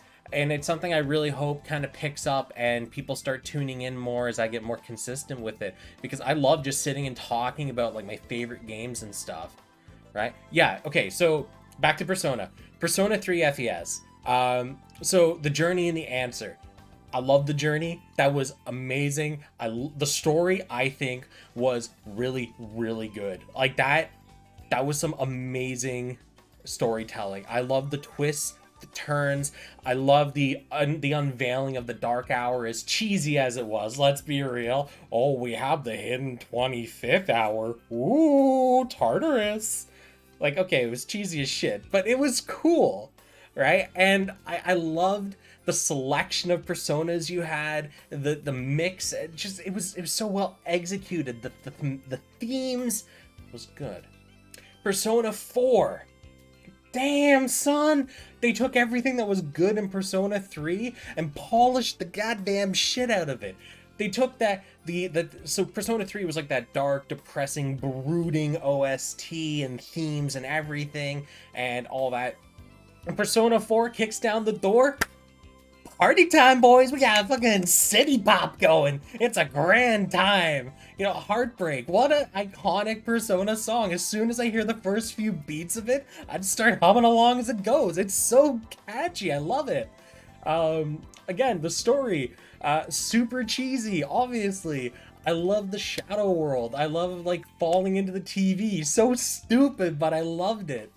something I really hope kind of picks up and people start tuning in more as I get more consistent with it, because I love just sitting and talking about like my favorite games and stuff, right? Yeah, okay, so back to Persona 3 FES. So the journey and the answer. I love the journey. That was amazing. The story, I think, was really good. Like that was some amazing storytelling. I love the twists, the turns. I love the unveiling of the Dark Hour, as cheesy as it was. Let's be real. Oh, we have the hidden 25th hour. Ooh, Tartarus. Like, okay, it was cheesy as shit, but it was cool, right? And I loved the selection of personas you had, the mix. It was so well executed. The themes was good. Persona 4. Damn, son! They took everything that was good in Persona 3 and polished the goddamn shit out of it. They took that, so Persona 3 was like that dark, depressing, brooding OST and themes and everything and all that. And Persona 4 kicks down the door. Party time, boys! We got a fucking city pop going. It's a grand time. You know, Heartbreak. What an iconic Persona song. As soon as I hear the first few beats of it, I just start humming along as it goes. It's so catchy. I love it. Again, the story, super cheesy, obviously. I love the Shadow World. I love, like, falling into the TV. So stupid, but I loved it.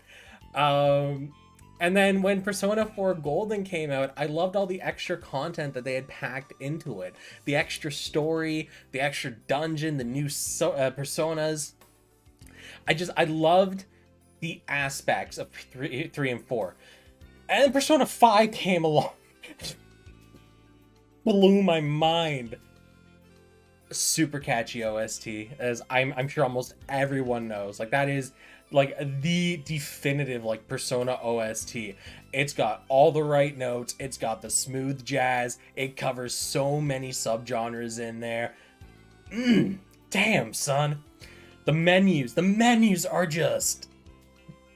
And then when Persona 4 Golden came out, I loved all the extra content that they had packed into it. The extra story, the extra dungeon, the new personas. I loved the aspects of 3 and 4. And then Persona 5 came along. Blew my mind. Super catchy OST, as I'm sure almost everyone knows. Like, that is like the definitive like Persona OST. It's got all the right notes, it's got the smooth jazz, it covers so many subgenres in there. Damn, son. The menus are just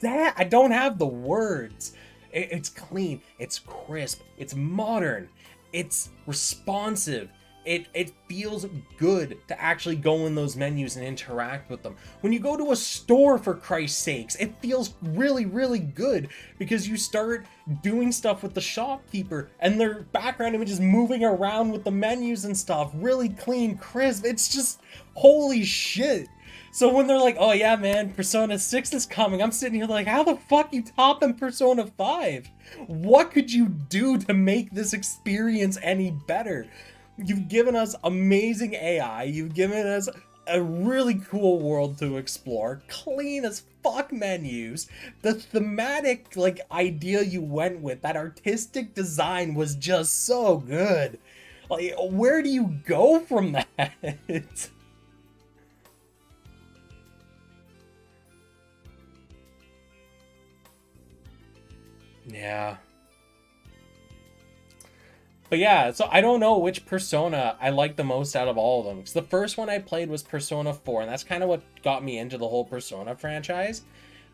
that. I don't have the words. It's clean, it's crisp, it's modern, it's responsive. It feels good to actually go in those menus and interact with them. When you go to a store, for Christ's sakes, it feels really good, because you start doing stuff with the shopkeeper and their background image is moving around with the menus and stuff. Really clean, crisp. It's just holy shit. So when they're like, oh yeah, man, Persona 6 is coming, I'm sitting here like, how the fuck you topping Persona 5? What could you do to make this experience any better? You've given us amazing AI, you've given us a really cool world to explore, clean as fuck menus, the thematic like idea you went with, that artistic design was just so good. Like, where do you go from that? Yeah. But yeah, so I don't know which Persona I like the most out of all of them. Because the first one I played was Persona 4, and that's kind of what got me into the whole Persona franchise.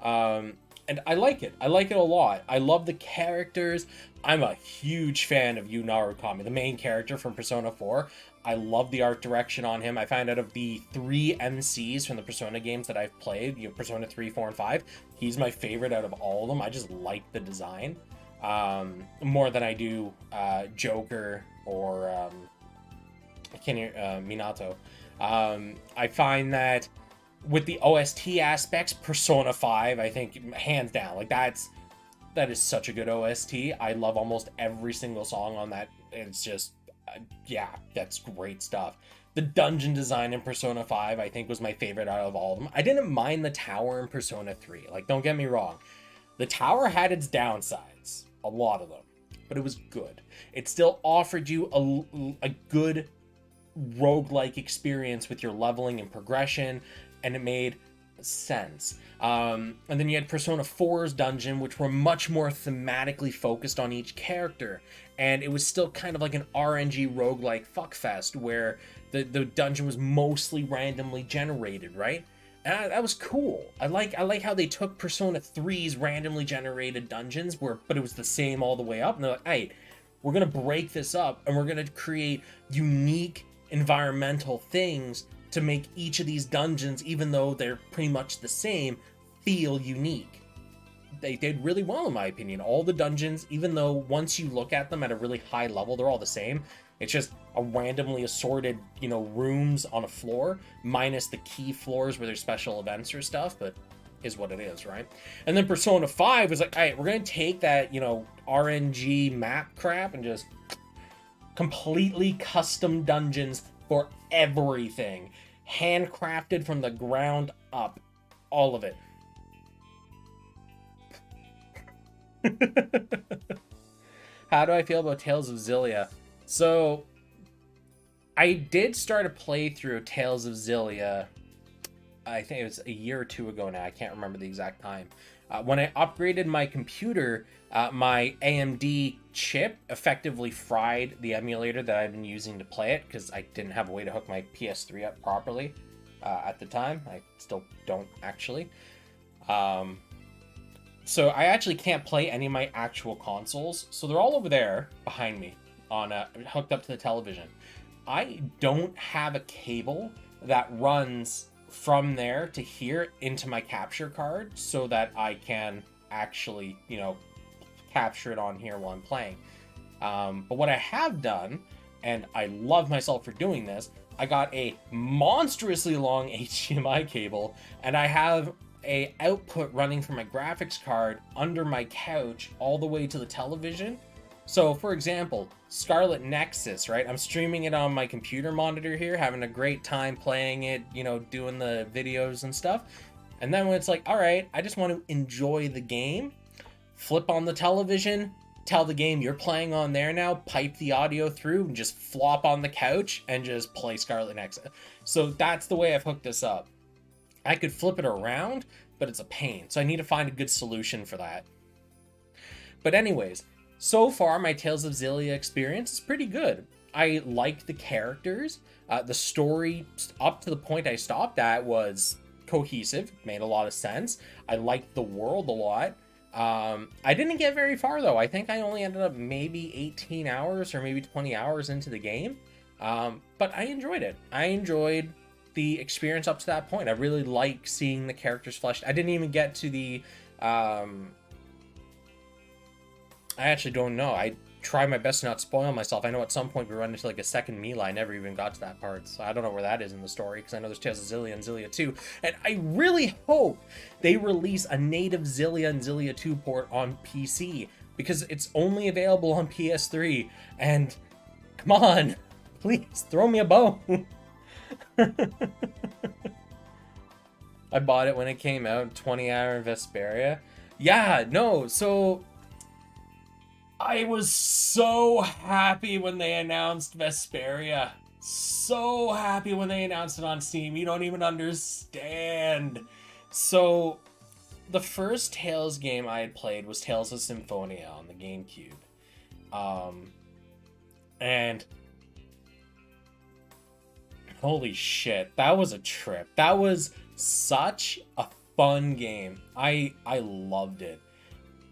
Um, and I like it. I like it a lot. I love the characters. I'm a huge fan of Yu Narukami, the main character from Persona 4. I love the art direction on him. I found out of the 3 MCs from the Persona games that I've played, Persona 3, 4, and 5, he's my favorite out of all of them. I just like the design more than I do Joker or Minato. I find that with the OST aspects, Persona 5, I think, hands down, like that is such a good OST. I love almost every single song on that. It's just, yeah, that's great stuff. The dungeon design in Persona 5, I think, was my favorite out of all of them. I didn't mind the tower in Persona 3. Like, don't get me wrong. The tower had its downsides, a lot of them, but it was good. It still offered you a good roguelike experience with your leveling and progression, and it made sense. And then you had Persona 4's dungeon, which were much more thematically focused on each character, and it was still kind of like an RNG roguelike fuckfest where the dungeon was mostly randomly generated, right? And that was cool. I like how they took Persona 3's randomly generated dungeons, but it was the same all the way up, and they're like, hey, we're gonna break this up and we're gonna create unique environmental things to make each of these dungeons, even though they're pretty much the same, feel unique. They did really well, in my opinion. All the dungeons, even though once you look at them at a really high level, they're all the same. It's just a randomly assorted, rooms on a floor, minus the key floors where there's special events or stuff, but is what it is, right? And then Persona 5 was like, all right, we're going to take that, RNG map crap and just completely custom dungeons for everything. Handcrafted from the ground up. All of it. How do I feel about Tales of Xillia? So, I did start a playthrough of Tales of Xillia, I think it was a year or two ago now, I can't remember the exact time. When I upgraded my computer, my AMD chip effectively fried the emulator that I've been using to play it, because I didn't have a way to hook my PS3 up properly at the time. I still don't, actually. So I actually can't play any of my actual consoles, so they're all over there behind me, hooked up to the television. I don't have a cable that runs from there to here into my capture card so that I can actually, capture it on here while I'm playing. But what I have done, and I love myself for doing this, I got a monstrously long HDMI cable, and I have a output running from my graphics card under my couch all the way to the television. So, for example, Scarlet Nexus, right? I'm streaming it on my computer monitor here, having a great time playing it, doing the videos and stuff. And then when it's like, all right, I just want to enjoy the game, flip on the television, tell the game you're playing on there now, pipe the audio through, and just flop on the couch and just play Scarlet Nexus. So that's the way I've hooked this up. I could flip it around, but it's a pain. So I need to find a good solution for that. But anyways, so far, my Tales of Xillia experience is pretty good. I like the characters. The story, up to the point I stopped at, was cohesive, made a lot of sense. I liked the world a lot. I didn't get very far, though. I think I only ended up maybe 18 hours or maybe 20 hours into the game. But I enjoyed it. I enjoyed the experience up to that point. I really like seeing the characters fleshed. I didn't even get to the... I actually don't know. I try my best to not spoil myself. I know at some point we run into like a second Mila. I never even got to that part, so I don't know where that is in the story, because I know there's Tales of Xillia and Xillia 2, and I really hope they release a native Xillia and Xillia 2 port on PC, because it's only available on PS3, and come on, please, throw me a bone. I bought it when it came out, 20-hour in Vesperia. Yeah, no, so... I was so happy when they announced Vesperia. So happy when they announced it on Steam. You don't even understand. So, the first Tales game I had played was Tales of Symphonia on the GameCube. And holy shit, that was a trip. That was such a fun game. I loved it.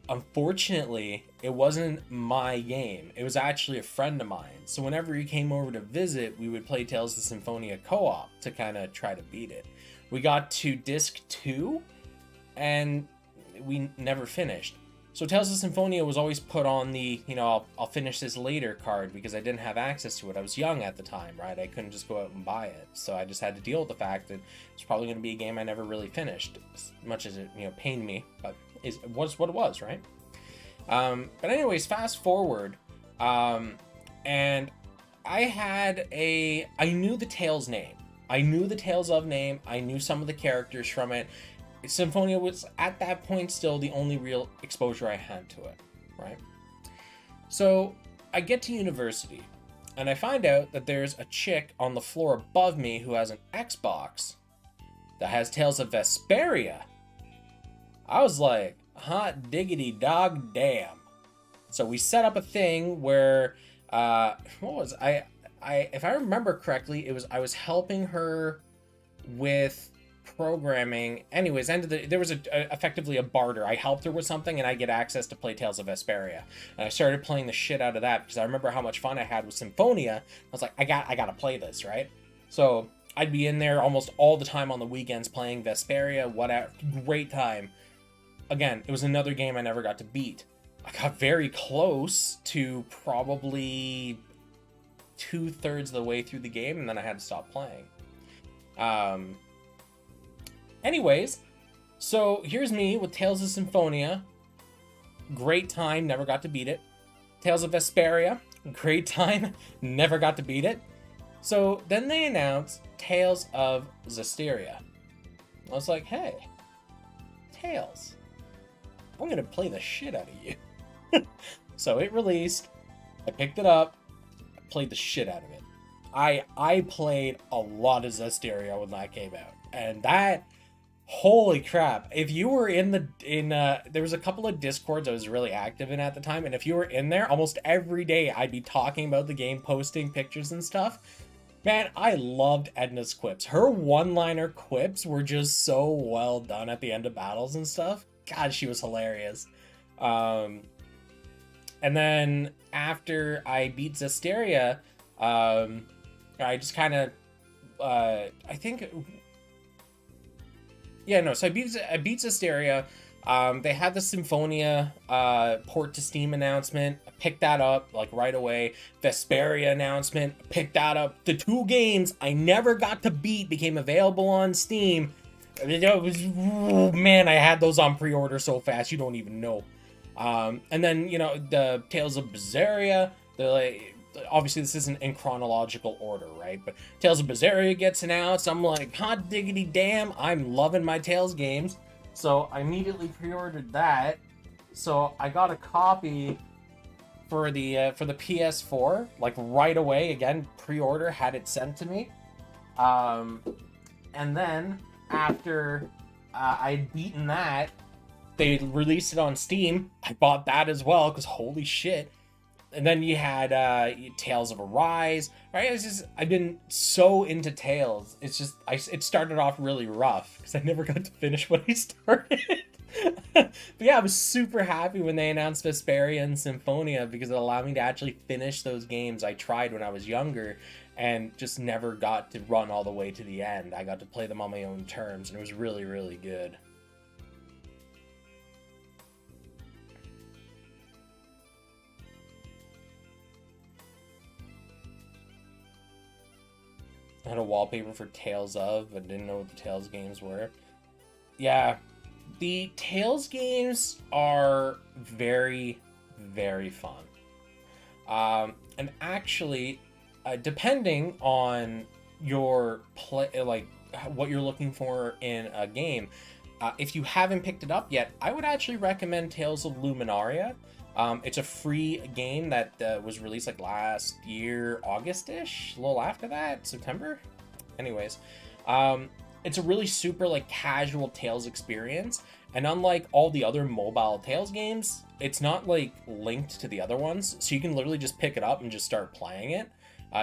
Unfortunately, it wasn't my game. It was actually a friend of mine. So whenever he came over to visit, we would play Tales of Symphonia co-op to kind of try to beat it. We got to disc 2 and we never finished. So Tales of Symphonia was always put on the, I'll finish this later card because I didn't have access to it. I was young at the time, right? I couldn't just go out and buy it. So I just had to deal with the fact that it's probably going to be a game I never really finished, as much as it, pained me, but it was what it was, right? But anyways, fast forward, and I knew the Tales name. I knew the Tales of name. I knew some of the characters from it. Symphonia was at that point still the only real exposure I had to it, right? So I get to university and I find out that there's a chick on the floor above me who has an Xbox that has Tales of Vesperia. I was like, hot diggity dog damn. So we set up a thing where, if I remember correctly, I was helping her with programming. Anyways, there was effectively a barter. I helped her with something and I get access to play Tales of Vesperia. And I started playing the shit out of that because I remember how much fun I had with Symphonia. I was like, I gotta play this, right? So I'd be in there almost all the time on the weekends playing Vesperia, whatever. Great time. Again, it was another game I never got to beat. I got very close to probably 2/3 of the way through the game and then I had to stop playing. Anyways, so here's me with Tales of Symphonia. Great time, never got to beat it. Tales of Vesperia, great time, never got to beat it. So then they announced Tales of Zestiria. I was like, hey, Tales, I'm gonna play the shit out of you. So it released, I picked it up, I played the shit out of it. I played a lot of Zestiria when that came out. And that, holy crap, if you were there was a couple of discords I was really active in at the time, and if you were in there, almost every day I'd be talking about the game, posting pictures and stuff. Man, I loved Edna's quips. Her one-liner quips were just so well done at the end of battles and stuff. God, she was hilarious. And then after I beat Zestiria, I just kind of, I beat Zestiria. They had the Symphonia port to Steam announcement. I picked that up like right away. Vesperia announcement. I picked that up. The 2 games I never got to beat became available on Steam. Man, I had those on pre-order so fast you don't even know. And then the Tales of Berseria. Obviously this isn't in chronological order, right? But Tales of Berseria gets announced. I'm like, hot diggity damn, I'm loving my Tales games. So I immediately pre-ordered that. So I got a copy for the PS4, like right away. Again, pre-order, had it sent to me. And then after I'd beaten that, they released it on Steam. I bought that as well because holy shit. And then you had Tales of Arise, right? I've been so into Tales. It's just it started off really rough because I never got to finish what I started. But yeah, I was super happy when they announced Vesperia and Symphonia because it allowed me to actually finish those games I tried when I was younger and just never got to run all the way to the end. I got to play them on my own terms and it was really, really good. I had a wallpaper for Tales of, but didn't know what the Tales games were. Yeah, the Tales games are very, very fun. And actually, depending on your play, like what you're looking for in a game, if you haven't picked it up yet, I would actually recommend Tales of Luminaria. It's a free game that was released like last year, August-ish, a little after that, September. Anyways, it's a really super like casual Tales experience, And unlike all the other mobile Tales games, it's not like linked to the other ones, so you can literally just pick it up and just start playing it.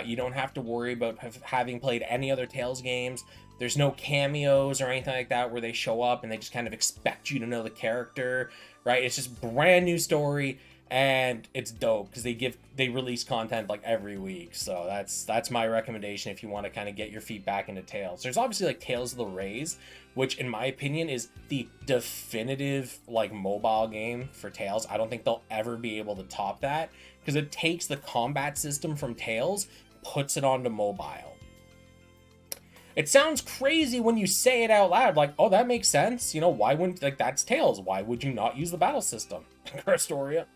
You don't have to worry about having played any other Tales games. There's no cameos or anything like that where they show up and they just kind of expect you to know the character, right? It's just brand new story, and it's dope because they release content like every week. So that's my recommendation if you want to kind of get your feet back into Tales. There's obviously like Tales of the Rays, which in my opinion is the definitive like mobile game for Tales. I don't think they'll ever be able to top that because it takes the combat system from Tales, puts it onto mobile. It sounds crazy when you say it out loud, like, oh, that makes sense. You know, why wouldn't, like, that's Tales. Why would you not use the battle system? Astoria.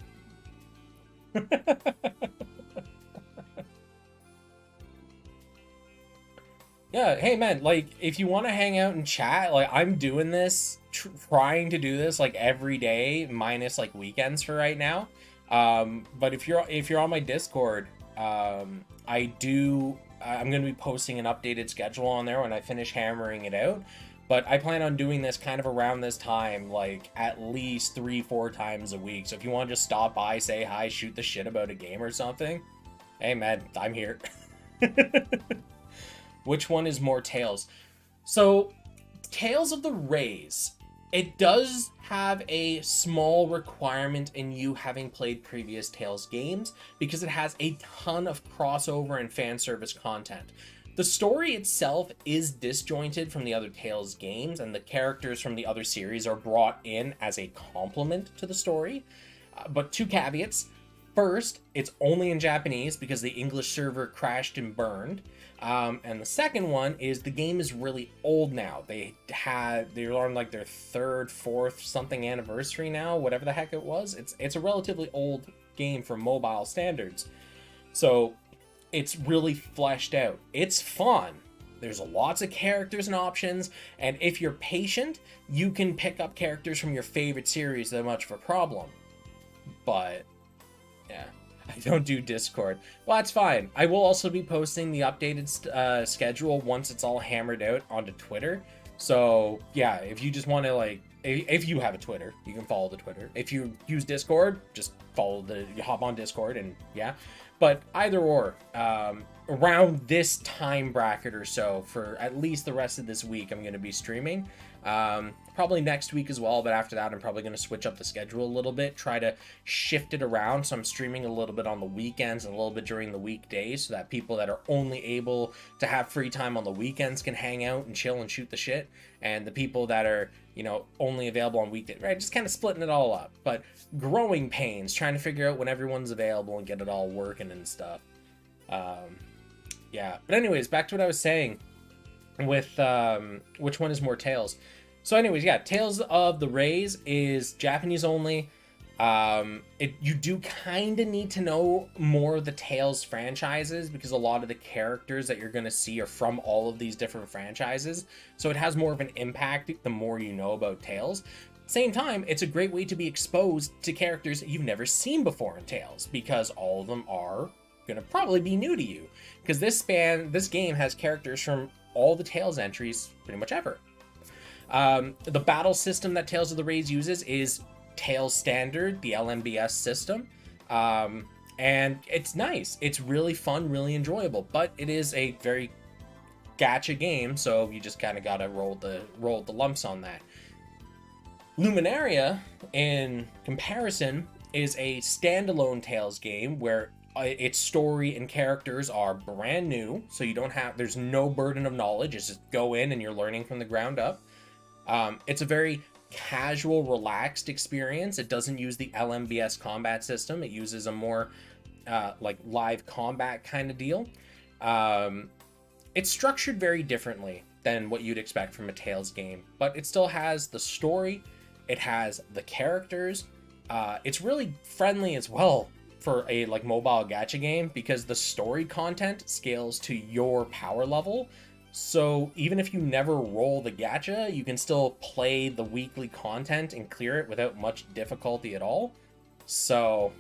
Yeah, hey man, like, if you want to hang out and chat, like, I'm doing this, trying to do this, like, every day, minus, like, weekends for right now. But if you're on my Discord, I'm going to be posting an updated schedule on there when I finish hammering it out. But I plan on doing this kind of around this time, like, at least 3-4 times a week. So if you want to just stop by, say hi, shoot the shit about a game or something, hey man, I'm here. Which one is more Tales? So, Tales of the Rays, it does have a small requirement in you having played previous Tales games because it has a ton of crossover and fan service content. The story itself is disjointed from the other Tales games, and the characters from the other series are brought in as a complement to the story. But two caveats. First, it's only in Japanese because the English server crashed and burned. And the second one is the game is really old now. They're on like their third, fourth something anniversary now, whatever the heck it was. It's a relatively old game for mobile standards. So it's really fleshed out. It's fun. There's lots of characters and options, and if you're patient, you can pick up characters from your favorite series without much of a problem. But yeah, I don't do Discord. Well, that's fine. I will also be posting the updated schedule once it's all hammered out onto Twitter. So yeah, if you just want to like, if you have a Twitter, you can follow the Twitter. If you use Discord, just hop on Discord and yeah. But either or, around this time bracket or so, for at least the rest of this week, I'm going to be streaming. Probably next week as well, but after that, I'm probably going to switch up the schedule a little bit, try to shift it around. So I'm streaming a little bit on the weekends and a little bit during the weekdays so that people that are only able to have free time on the weekends can hang out and chill and shoot the shit. And the people that are, you know, only available on weekdays, right? Just kind of splitting it all up. But growing pains, trying to figure out when everyone's available and get it all working and stuff. Yeah. But anyways, back to what I was saying with which one is more Tales. So anyways, yeah, Tales of the Rays is Japanese only. You do kind of need to know more of the Tales franchises because a lot of the characters that you're going to see are from all of these different franchises. So it has more of an impact the more you know about Tales. Same time, it's a great way to be exposed to characters that you've never seen before in Tales because all of them are going to probably be new to you. Because this game has characters from all the Tales entries pretty much ever. The battle system that Tales of the Rays uses is Tales Standard, the LMBS system. And it's nice. It's really fun, really enjoyable, but it is a very gacha game, so you just kind of gotta roll the lumps on that. Luminaria, in comparison, is a standalone Tales game where its story and characters are brand new, so there's no burden of knowledge. It's just go in and you're learning from the ground up. It's a very casual, relaxed experience. It doesn't use the LMBS combat system. It uses a more like live combat kind of deal. It's structured very differently than what you'd expect from a Tales game, but it still has the story. It has the characters. It's really friendly as well for a like mobile gacha game because the story content scales to your power level. So even if you never roll the gacha, you can still play the weekly content and clear it without much difficulty at all. So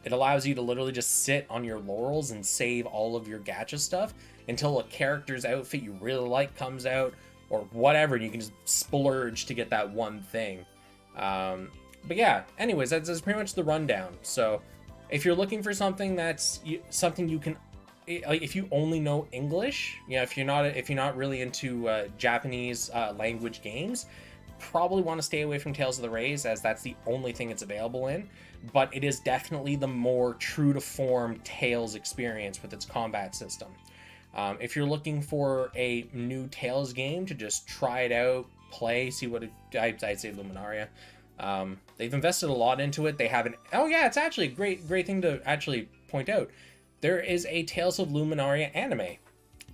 it allows you to literally just sit on your laurels and save all of your gacha stuff until a character's outfit you really like comes out or whatever, and you can just splurge to get that one thing. But yeah, anyways, that's pretty much the rundown. So if you're looking for something that's something you can, like, if you only know English, if you're not really into Japanese language games, probably want to stay away from Tales of the Rays, as that's the only thing it's available in. But it is definitely the more true to form Tales experience with its combat system. If you're looking for a new Tales game to just try it out, play, see what I'd say Luminaria. They've invested a lot into it. They haven't. Oh yeah, it's actually a great thing to actually point out. There is a Tales of Luminaria anime.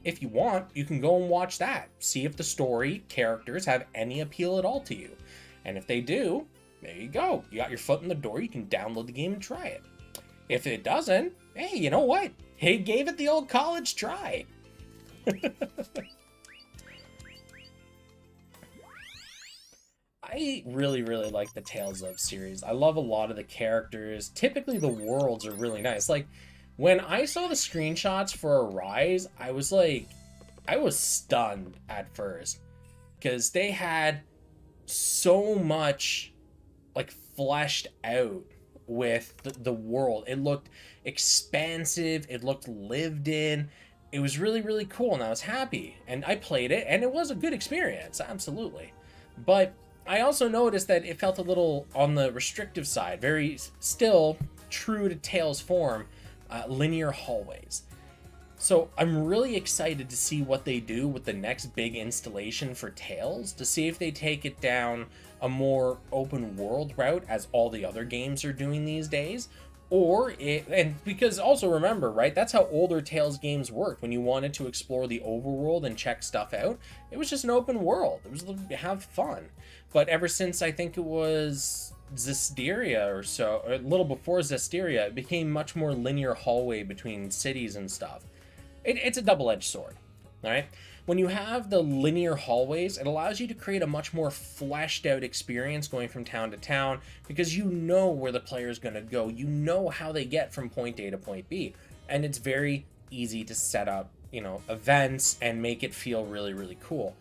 If you want, you can go and watch that. See if the story, characters have any appeal at all to you. And if they do, there you go. You got your foot in the door, you can download the game and try it. If it doesn't, hey, you know what? He gave it the old college try. I really like the Tales of series. I love a lot of the characters. Typically, the worlds are really nice. Like, when I saw the screenshots for Arise, I was stunned at first. Because they had so much, like, fleshed out with the world. It looked expansive. It looked lived in. It was really cool, and I was happy. And I played it, and it was a good experience, absolutely. But I also noticed that it felt a little on the restrictive side, very still true to Tales form, linear hallways. So I'm really excited to see what they do with the next big installation for Tales, to see if they take it down a more open world route, as all the other games are doing these days, and because also remember, right, that's how older Tales games worked. When you wanted to explore the overworld and check stuff out, it was just an open world. It was have fun. But ever since, I think it was Zestiria or so, or a little before Zestiria, it became much more linear hallway between cities and stuff. It's a double-edged sword, all right? When you have the linear hallways, it allows you to create a much more fleshed out experience going from town to town, because you know where the player is going to go. You know how they get from point A to point B. And it's very easy to set up, events and make it feel really cool.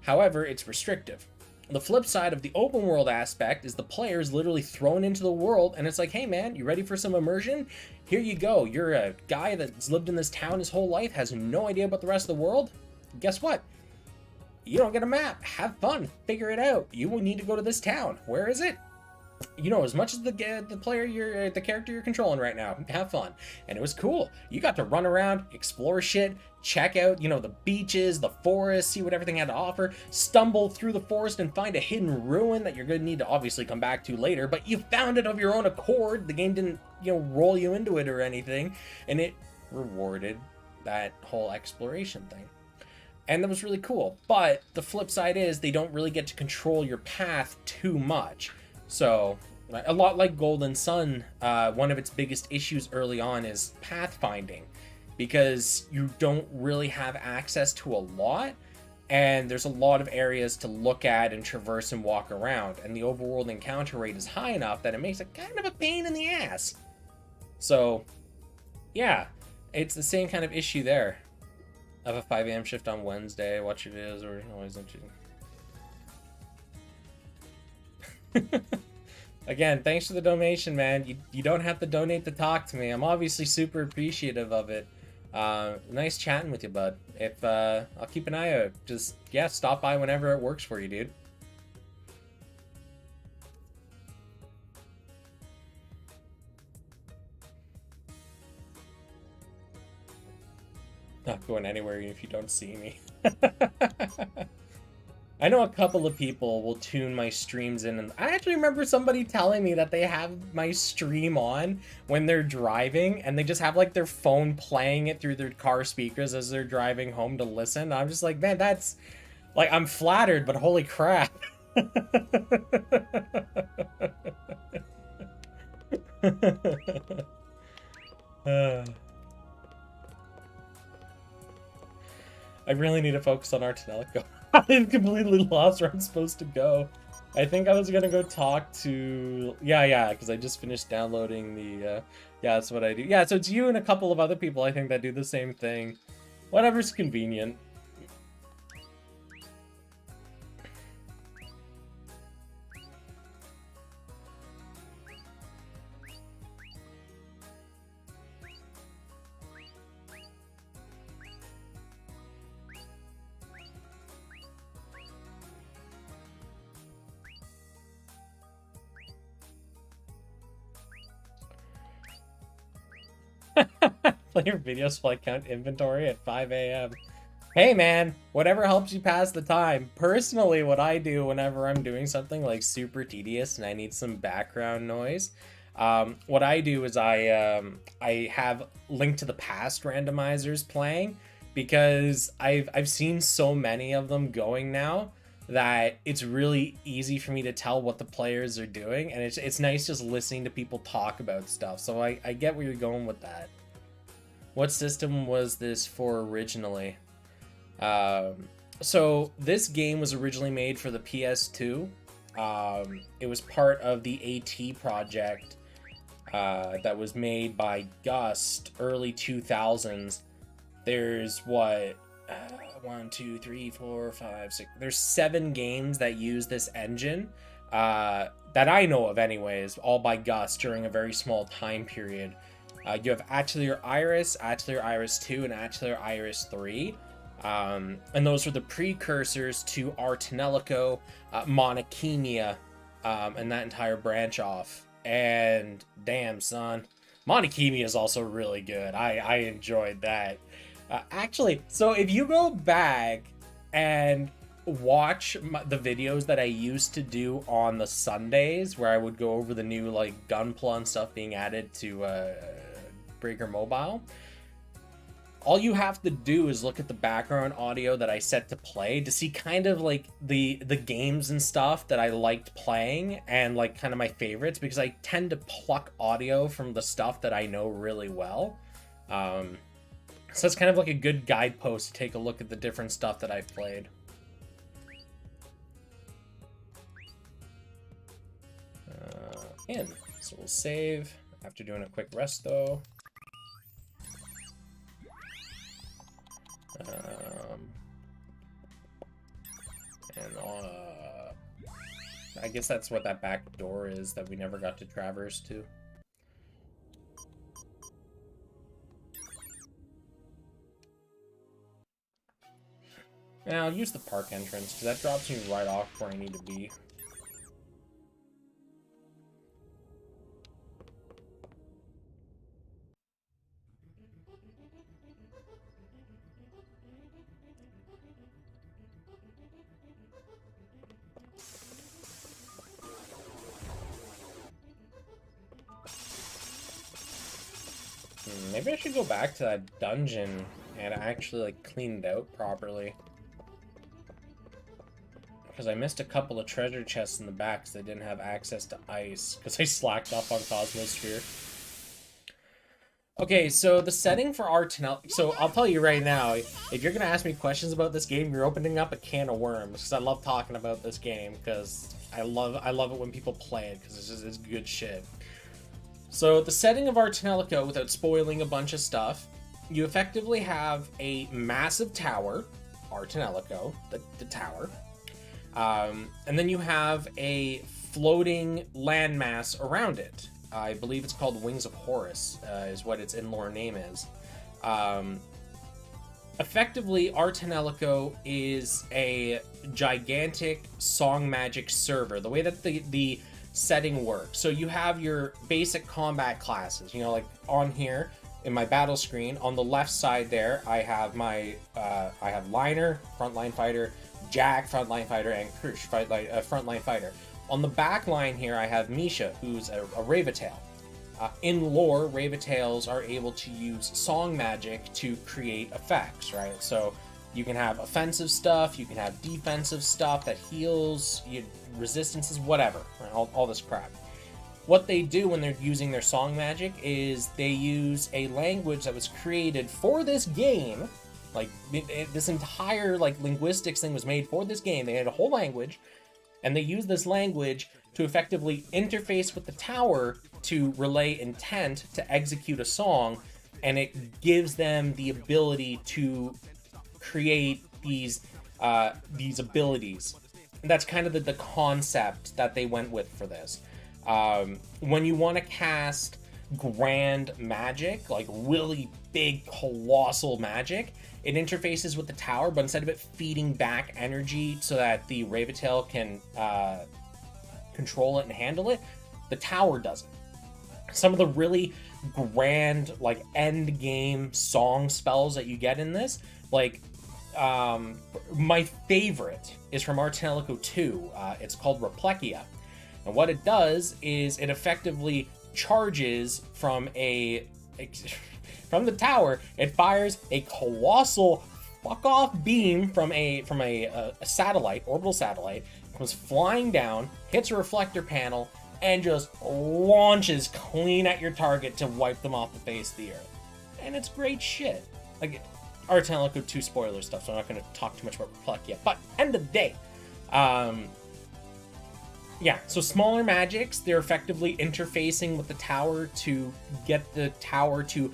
However, it's restrictive. The flip side of the open world aspect is the player is literally thrown into the world, and it's like, hey man, you ready for some immersion? Here you go. You're a guy that's lived in this town his whole life, has no idea about the rest of the world. Guess what? You don't get a map. Have fun. Figure it out. You will need to go to this town. Where is it? As much as the character you're controlling right now. Have fun. And it was cool. You got to run around, explore shit, check out, the beaches, the forest, see what everything had to offer, stumble through the forest and find a hidden ruin that you're going to need to obviously come back to later, but you found it of your own accord. The game didn't, roll you into it or anything, and it rewarded that whole exploration thing. And that was really cool. But the flip side is they don't really get to control your path too much. So, a lot like Golden Sun, one of its biggest issues early on is pathfinding, because you don't really have access to a lot, and there's a lot of areas to look at and traverse and walk around, and the overworld encounter rate is high enough that it makes it kind of a pain in the ass. So, yeah, it's the same kind of issue there. I have a 5 a.m. shift on Wednesday. Watch your videos, or always don't you? Again, thanks for the donation, man. You don't have to donate to talk to me. I'm obviously super appreciative of it. Nice chatting with you, bud. If I'll keep an eye out. Just stop by whenever it works for you, dude. Not going anywhere if you don't see me. I know a couple of people will tune my streams in, and I actually remember somebody telling me that they have my stream on when they're driving, and they just have like their phone playing it through their car speakers as they're driving home to listen. I'm just like, man, that's like, I'm flattered, but holy crap. I really need to focus on our Tonelico. I'm completely lost where I'm supposed to go. I think I was gonna go talk to... Yeah, because I just finished downloading the... Yeah, that's what I do. Yeah, so it's you and a couple of other people, I think, that do the same thing. Whatever's convenient. Player videos while I count inventory at 5 a.m. Hey man, whatever helps you pass the time. Personally, what I do whenever I'm doing something like super tedious and I need some background noise, what I do is I have Link to the Past randomizers playing, because I've seen so many of them going now that it's really easy for me to tell what the players are doing, and it's nice just listening to people talk about stuff. So I get where you're going with that. What system was this for originally? So this game was originally made for the PS2. It was part of the AT project that was made by Gust early 2000s. There's what 1, 2, 3, 4, 5, 6. There's 7 games that use this engine that I know of, anyways, all by Gust during a very small time period. You have Atelier Iris, Atelier Iris 2, and Atelier Iris 3. And those were the precursors to our Tonelico, Monachemia, and that entire branch off. And damn, son, Monachemia is also really good. I enjoyed that. Actually, so if you go back and watch the videos that I used to do on the Sundays, where I would go over the new like Gunpla and stuff being added to Breaker Mobile, all you have to do is look at the background audio that I set to play to see kind of like the games and stuff that I liked playing and like kind of my favorites, because I tend to pluck audio from the stuff that I know really well. So it's kind of like a good guidepost to take a look at the different stuff that I've played. So we'll save after doing a quick rest though. I guess that's what that back door is that we never got to traverse to. Now I'll use the park entrance, because that drops me right off where I need to be. Maybe I should go back to that dungeon and actually like clean it out properly. Because I missed a couple of treasure chests in the back because I didn't have access to ice, because I slacked off on Cosmosphere. Okay, so the setting for our Tonelico... So I'll tell you right now, if you're going to ask me questions about this game, you're opening up a can of worms, because I love talking about this game, because I love it when people play it, because it's good shit. So the setting of our Tonelico, without spoiling a bunch of stuff, you effectively have a massive tower, our Tonelico, the tower. And then you have a floating landmass around it. I believe it's called Wings of Horus, is what its in-lore name is. Effectively, our Tonelico is a gigantic song magic server. The way that the setting works. So you have your basic combat classes, you know, like on here in my battle screen, on the left side there, I have my, I have Liner, frontline fighter, Jack, frontline fighter, and Krush, frontline fighter. On the back line here, I have Misha, who's a Ravatail. In lore, Ravatails are able to use song magic to create effects, right? So you can have offensive stuff, you can have defensive stuff that heals, resistances, whatever, right? All this crap. What they do when they're using their song magic is they use a language that was created for this game. Like, this entire, like, linguistics thing was made for this game. They had a whole language, and they use this language to effectively interface with the tower to relay intent to execute a song, and it gives them the ability to create these abilities. And that's kind of the concept that they went with for this. When you want to cast grand magic, like really big, colossal magic, it interfaces with the tower, but instead of it feeding back energy so that the Ravatail can control it and handle it, the tower does it. some of the really grand, like, end game song spells that you get in this, like, my favorite is from Tonelico 2. It's called Replechia. And what it does is it effectively charges from from the tower. It fires a colossal fuck off beam from a satellite, orbital satellite, comes flying down, hits a reflector panel, and just launches clean at your target to wipe them off the face of the earth. And it's great shit. Like, Tonelico 2 spoiler stuff, so I'm not going to talk too much about Replechia. But end of the day, yeah, so smaller magics, they're effectively interfacing with the tower to get the tower to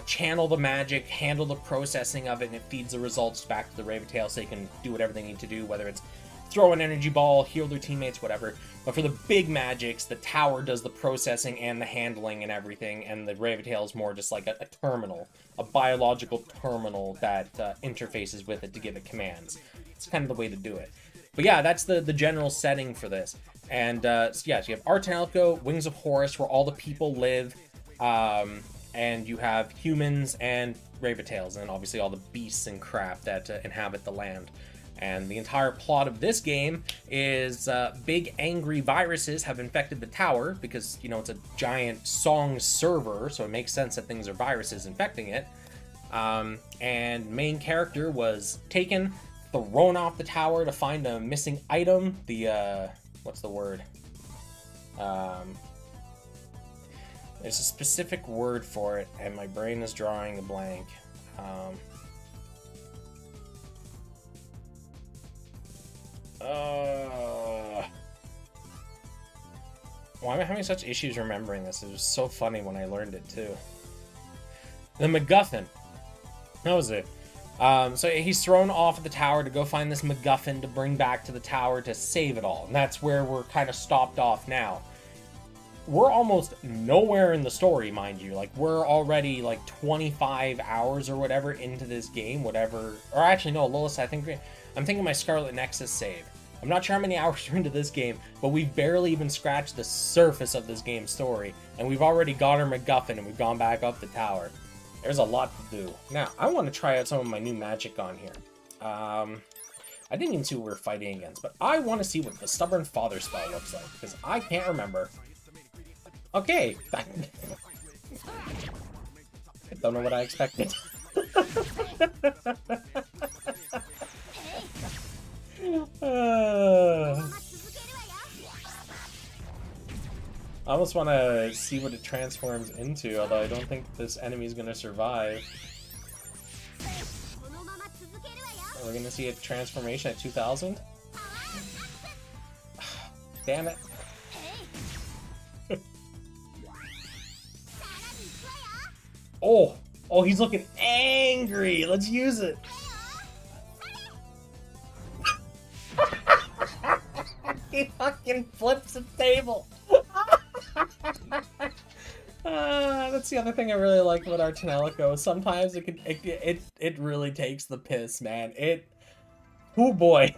channel the magic, handle the processing of it, and it feeds the results back to the Raven-Tail so they can do whatever they need to do, whether it's throw an energy ball, heal their teammates, whatever. But for the big magics, the tower does the processing and the handling and everything, and the Raven-Tail is more just like a terminal, a biological terminal that interfaces with it to give it commands. It's kind of the way to do it. But yeah, that's the general setting for this. And yeah, so you have Tonelico, Wings of Horus, where all the people live, and you have humans and Raven-Tails, and then obviously all the beasts and crap that inhabit the land. And the entire plot of this game is big angry viruses have infected the tower because, you know, it's a giant song server, so it makes sense that things are viruses infecting it. And main character was taken, thrown off the tower to find a missing item. The, what's the word? There's a specific word for it, and my brain is drawing a blank. Why am I having such issues remembering this? It was so funny when I learned it, too. The MacGuffin. That was it. So he's thrown off of the tower to go find this MacGuffin to bring back to the tower to save it all. And that's where we're kind of stopped off now. We're almost nowhere in the story, mind you. Like, we're already, like, 25 hours or whatever into this game, whatever. Or actually, no, Lolis, I'm thinking my Scarlet Nexus save. I'm not sure how many hours are into this game, but we've barely even scratched the surface of this game's story. And we've already got our MacGuffin, and we've gone back up the tower. There's a lot to do. Now, I want to try out some of my new magic on here. I didn't even see what we were fighting against, but I want to see what the Stubborn Father spell looks like, because I can't remember. Okay. I don't know what I expected. I almost want to see what it transforms into, although I don't think this enemy is going to survive. We're going to see a transformation at 2000? Damn it. Oh! Oh, he's looking angry! Let's use it! He fucking flips the table! That's the other thing I really like about Tonelico. Sometimes it really takes the piss, man. Oh boy.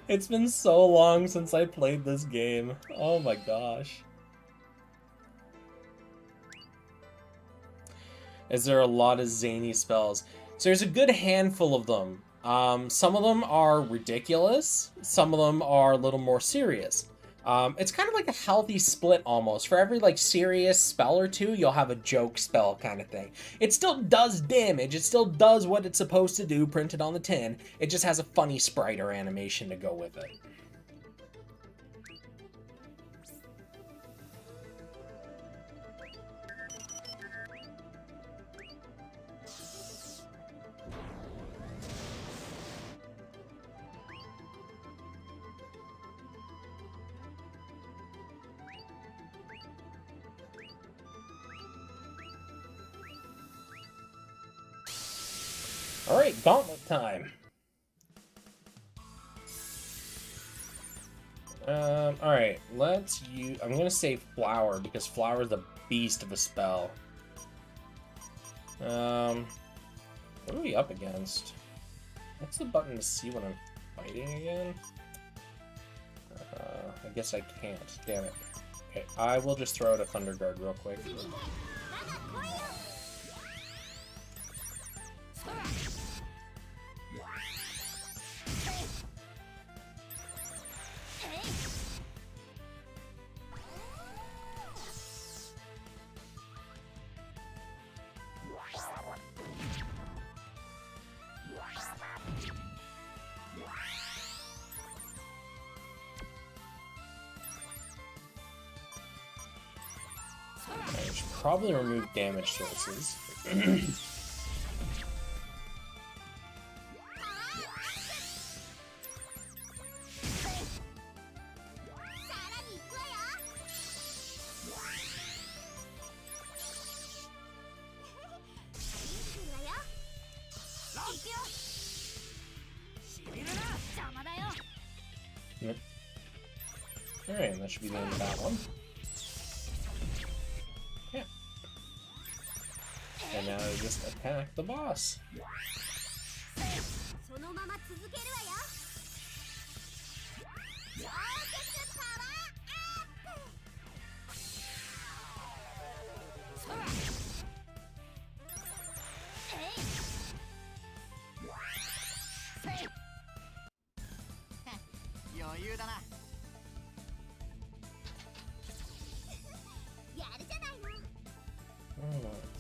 It's been so long since I played this game. Oh my gosh. Is there a lot of zany spells? So there's a good handful of them. Some of them are ridiculous. Some of them are a little more serious. It's kind of like a healthy split almost. For every like serious spell or two, you'll have a joke spell kind of thing. It still does damage. It still does what it's supposed to do, printed on the tin. It just has a funny sprite or animation to go with it. Alright, gauntlet time. Alright, let's use... I'm gonna say Flower, because Flower is the beast of a spell. What are we up against? What's the button to see when I'm fighting again? I guess I can't. Damn it. Okay, I will just throw out a Thunder Guard real quick. I should probably remove damage sources. Yep. Alright, that should be the end of that one. Yeah. And now I just attack the boss.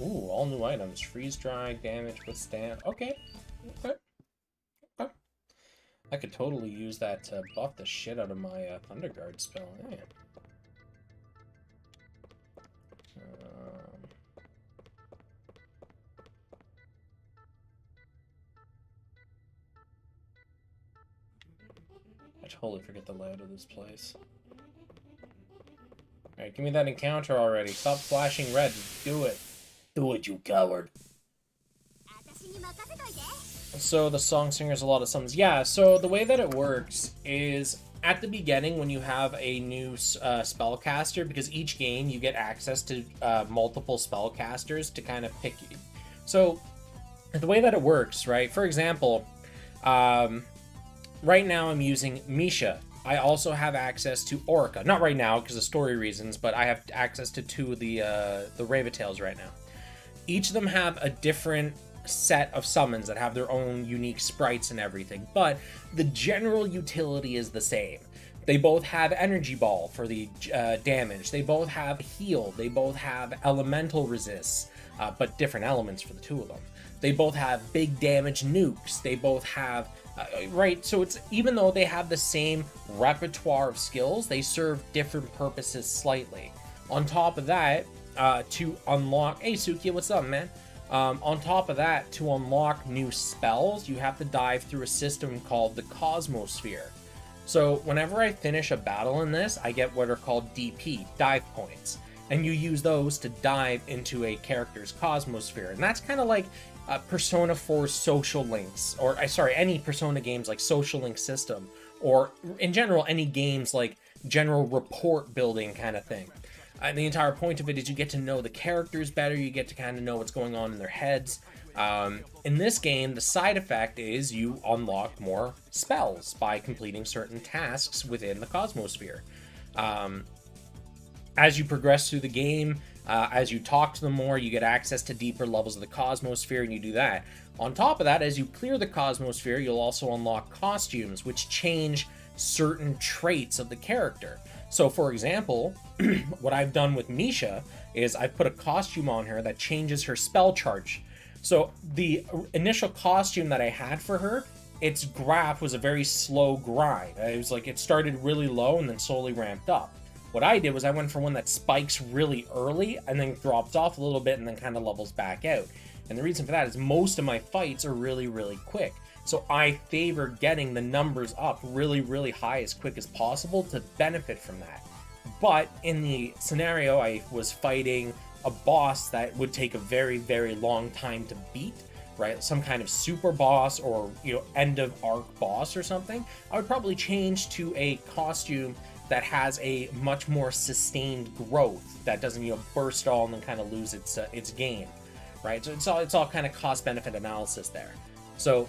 Ooh, all new items. Freeze dry, damage, withstand. Okay. Okay. Okay. I could totally use that to buff the shit out of my Thunder Guard spell. Yeah. I totally forget the layout of this place. Alright, give me that encounter already. Stop flashing red. Do it. Do it, you coward. So the song singer's a lot of summons. Yeah, so the way that it works is at the beginning when you have a new spellcaster, because each game you get access to multiple spellcasters to kind of pick you. So the way that it works, right? For example, right now I'm using Misha. I also have access to Orica. Not right now because of story reasons, but I have access to two of the Raventails right now. Each of them have a different set of summons that have their own unique sprites and everything, but the general utility is the same. They both have Energy Ball for the damage. They both have Heal. They both have Elemental Resists, but different elements for the two of them. They both have big damage nukes. They both have right, so it's even though they have the same repertoire of skills, they serve different purposes slightly. On top of that, to unlock... Hey, Suki, what's up, man? On top of that, to unlock new spells, you have to dive through a system called the Cosmosphere. So whenever I finish a battle in this, I get what are called DP, dive points. And you use those to dive into a character's Cosmosphere. And that's kind of like Persona 4's social links, or any Persona games like social link system, or in general, any games like general report building kind of thing. And the entire point of it is you get to know the characters better, you get to kind of know what's going on in their heads. In this game, the side effect is you unlock more spells by completing certain tasks within the Cosmosphere. As you progress through the game, as you talk to them more, you get access to deeper levels of the Cosmosphere, and you do that. On top of that, as you clear the Cosmosphere, you'll also unlock costumes, which change certain traits of the character. So, for example, what I've done with Misha is I've put a costume on her that changes her spell charge. So, the initial costume that I had for her, its graph was a very slow grind. It was like it started really low and then slowly ramped up. What I did was I went for one that spikes really early and then drops off a little bit and then kind of levels back out. And the reason for that is most of my fights are really, really quick. So I favor getting the numbers up really, really high as quick as possible to benefit from that. But in the scenario, I was fighting a boss that would take a very, very long time to beat, right? Some kind of super boss or, end of arc boss or something. I would probably change to a costume that has a much more sustained growth that doesn't, burst all and then kind of lose its gain, right? So it's all kind of cost-benefit analysis there. So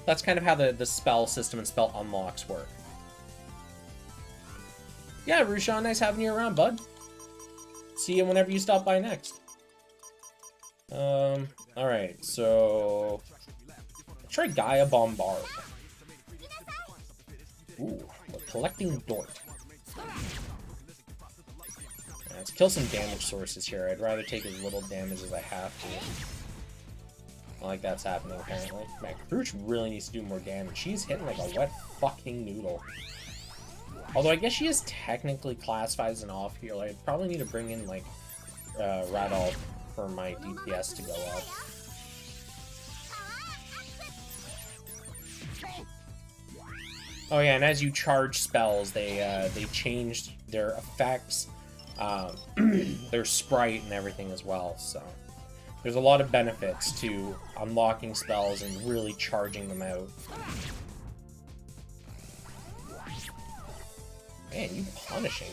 that's kind of how the spell system and spell unlocks work. Yeah, Rushan, nice having you around, bud. see you whenever you stop by next. Alright, so... Try Gaia Bombard. Ooh, we're collecting Dort. Let's kill some damage sources here. I'd rather take as little damage as I have to. Not like that's happening, apparently. Man, Kruch really needs to do more damage. She's hitting like a wet fucking noodle. Although I guess she is technically classified as an off-healer. I probably need to bring in, like, Radolf for my DPS to go up. Oh yeah, and as you charge spells, they changed their effects, their sprite and everything as well, so... There's a lot of benefits to unlocking spells and really charging them out. Man, you punishing.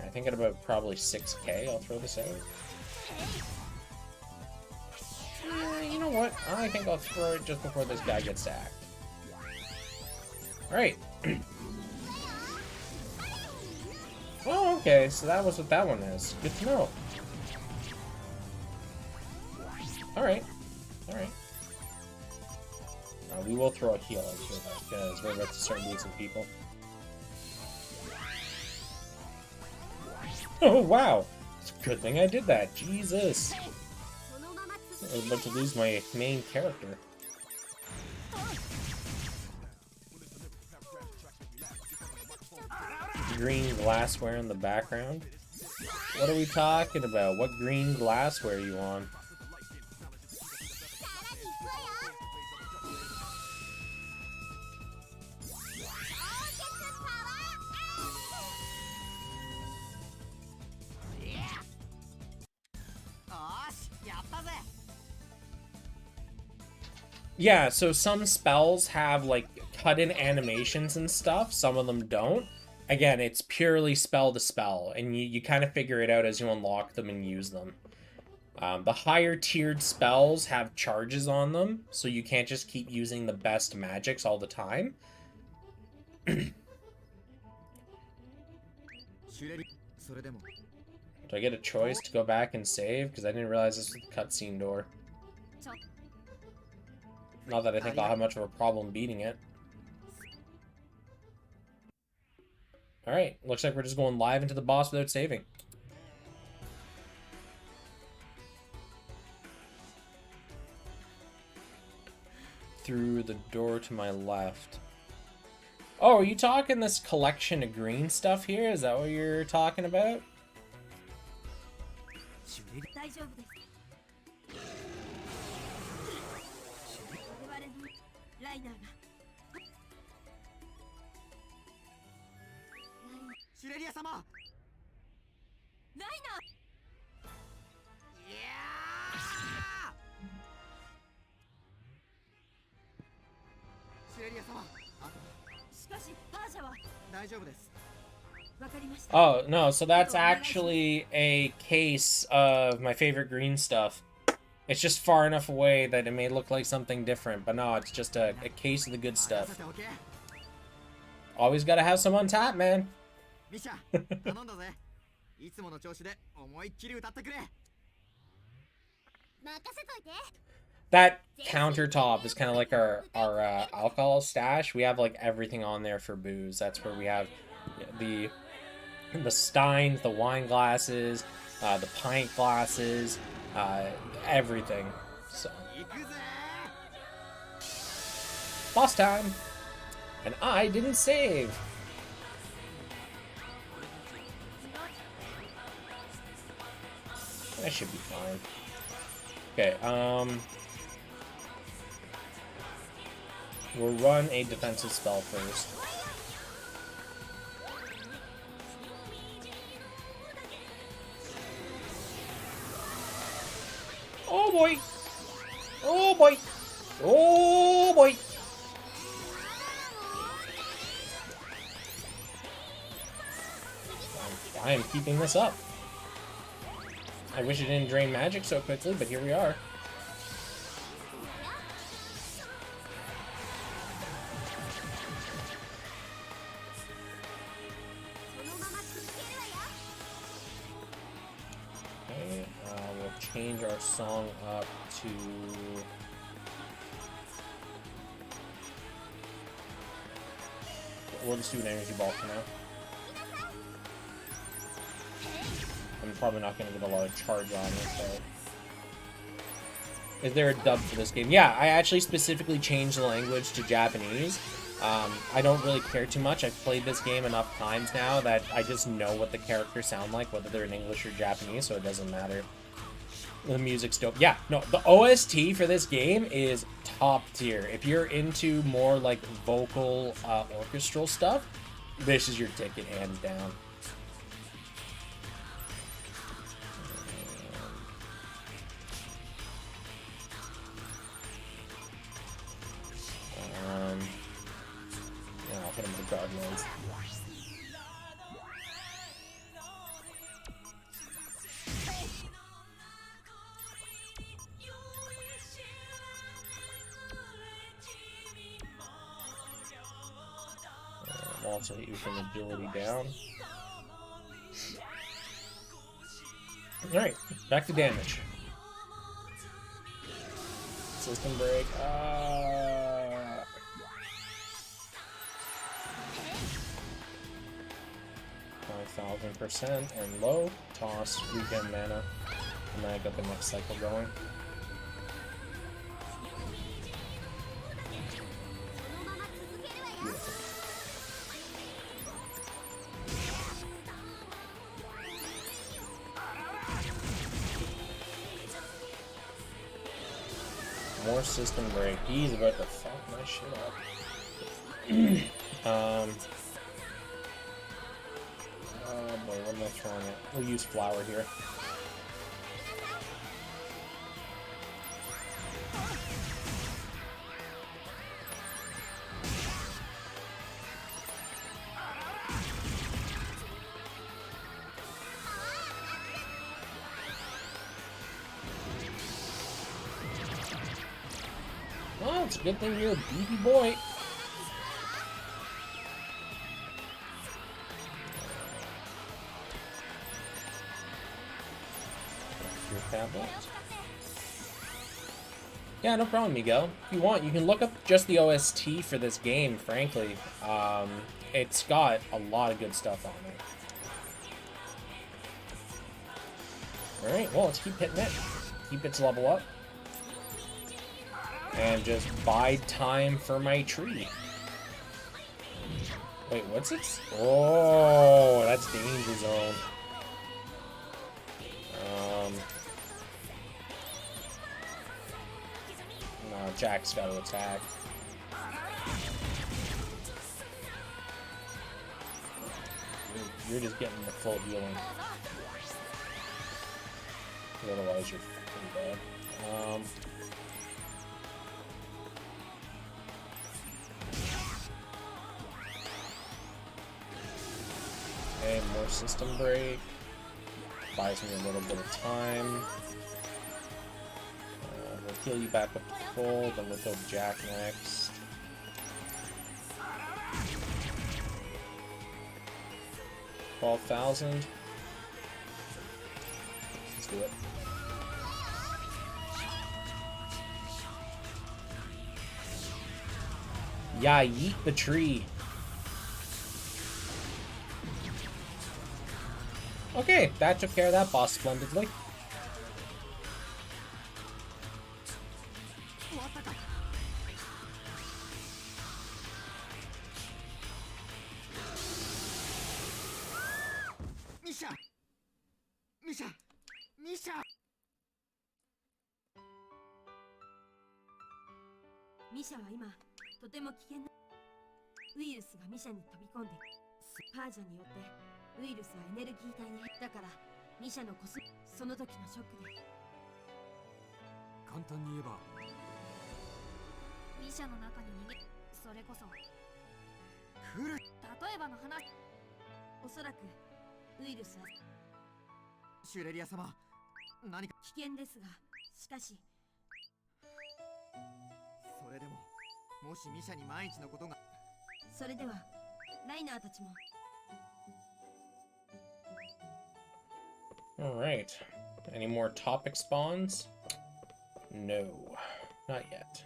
I think at about probably 6k, I'll throw this out. You know what? I think I'll throw it just before this guy gets to act. Alright. Oh, okay, so that was what that one is. Good to know. Alright. Alright. We will throw a heal out here, because we're about to start losing people. Oh, wow! It's a good thing I did that. Jesus! I was about to lose my main character. Green glassware in the background? What are we talking about? What green glassware are you on? Yeah, so some spells have, like, cut-in animations and stuff. Some of them don't. Again, it's purely spell to spell, and you kind of figure it out as you unlock them and use them. The higher-tiered spells have charges on them, so you can't just keep using the best magics all the time. Do I get a choice to go back and save? Because I didn't realize this was the cutscene door. Not that I think I'll have much of a problem beating it. Alright, looks like we're just going live into the boss without saving. Through the door to my left. Oh, are you talking this collection of green stuff here? Is that what you're talking about? Oh, no, so that's actually a case of my favorite green stuff. It's just far enough away that it may look like something different, but no, it's just a case of the good stuff. Always gotta have some on tap, man. That countertop is kind of like our alcohol stash. We have like everything on there for booze. That's where we have the steins, the wine glasses, the pint glasses, everything. So boss time, and I didn't save. That should be fine. Okay, we'll run a defensive spell first. Oh boy! Oh boy! Oh boy! I am keeping this up. I wish it didn't drain magic so quickly, but here we are. change our song up to... We'll just do an energy ball for now. I'm probably not going to get a lot of charge on it, so... Is there a dub for this game? Yeah, I actually specifically changed the language to Japanese. I don't really care too much. I've played this game enough times now that I just know what the characters sound like, whether they're in English or Japanese, so it doesn't matter. The music's dope. Yeah, no, the OST for this game is top tier. If you're into more, like, vocal, orchestral stuff, this is your ticket, hands down. Yeah, I'll hit him with the guard lines. I'll also hit you from agility down. Alright, back to damage. System break. 5,000% and low. Toss, regen mana. And then I got the next cycle going. Beautiful. More system break. He's about to fuck my shit up. Oh boy, what am I throwing it? We'll use flower here. Well, it's a good thing you're a beefy boy. Your tablet. Yeah, no problem, Miguel. If you want, you can look up just the OST for this game, frankly. It's got a lot of good stuff on it. Alright, well, let's keep hitting it. Keep its level up. And just bide time for my tree. Wait, what's it? Oh, that's danger zone. No, Jack's got to attack. You're just getting the full healing. Otherwise, you're pretty bad. Okay, more system break. Buys me a little bit of time. We'll heal you back up to full, then we'll kill Jack next. $12,000. Let's do it. Yeah, yeet the tree. Okay, that took care of that boss splendidly. Misha は今とても危険なウイルスがミシャに飛び込んでパージャによってウイルスはエネルギー体にだからミシャのコスその時のショックで簡単に言えばミシャの中に逃げそれこそ来る例えばの話おそらくウイルスはシュレリア様何か危険ですがしかしそれでももしミシャに万一のことがそれではライナーたちも Alright. Any more topic spawns? No, not yet.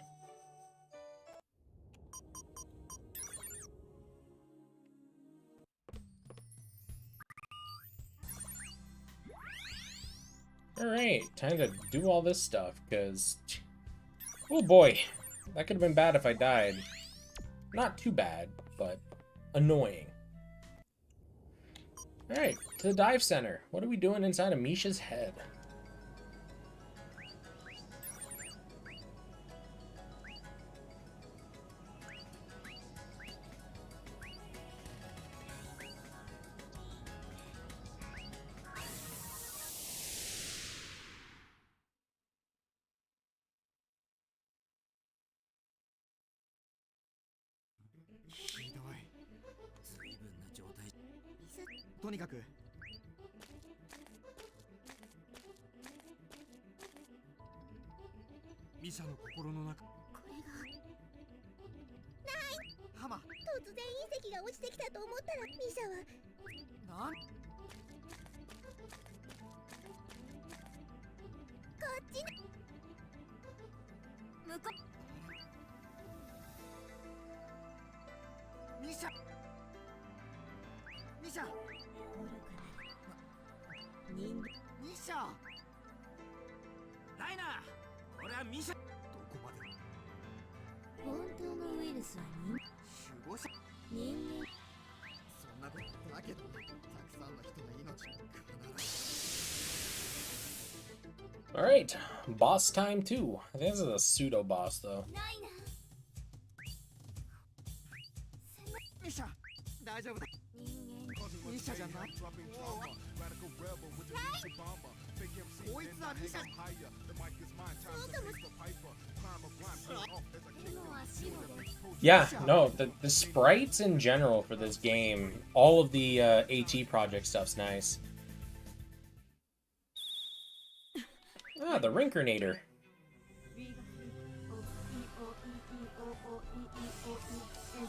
Alright, time to do all this stuff, because... Oh boy, that could have been bad if I died. Not too bad, but annoying. Alright, to the dive center. What are we doing inside of Misha's head? Alright, boss time too. I think this is a pseudo boss though. Yeah, no, the sprites in general for this game, all of the AT project stuff's nice. Ah, the Rinkernator.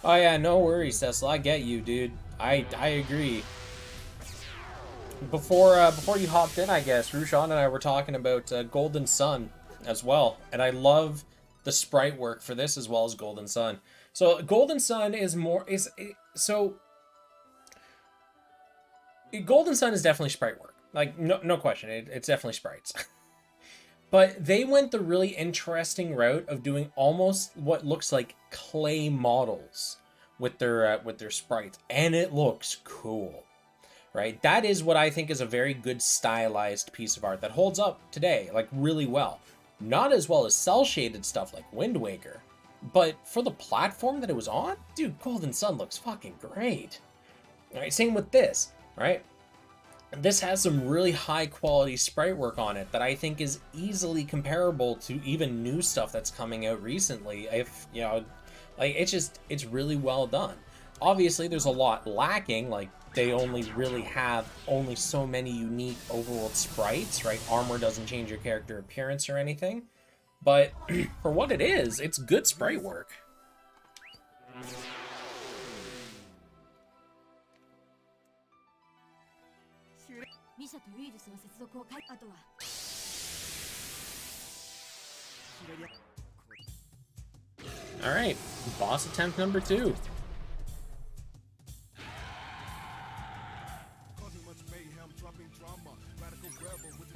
Oh yeah, no worries, Tesla. I get you, dude. I agree. Before you hopped in, I guess, Rushan and I were talking about Golden Sun as well, and I love the sprite work for this as well as Golden Sun. So Golden Sun is Golden Sun is definitely sprite work. Like no question, it's definitely sprites. But they went the really interesting route of doing almost what looks like clay models with their sprites, and it looks cool, right? That is what I think is a very good stylized piece of art that holds up today, like really well. Not as well as cel-shaded stuff like Wind Waker, but for the platform that it was on, dude, Golden Sun looks fucking great. All right, same with this, right? This has some really high quality sprite work on it that I think is easily comparable to even new stuff that's coming out recently. If, you know, like it's really well done. Obviously there's a lot lacking, like they only really have so many unique overworld sprites, right? Armor doesn't change your character appearance or anything. But for what it is, it's good sprite work. Alright, boss attempt number 2.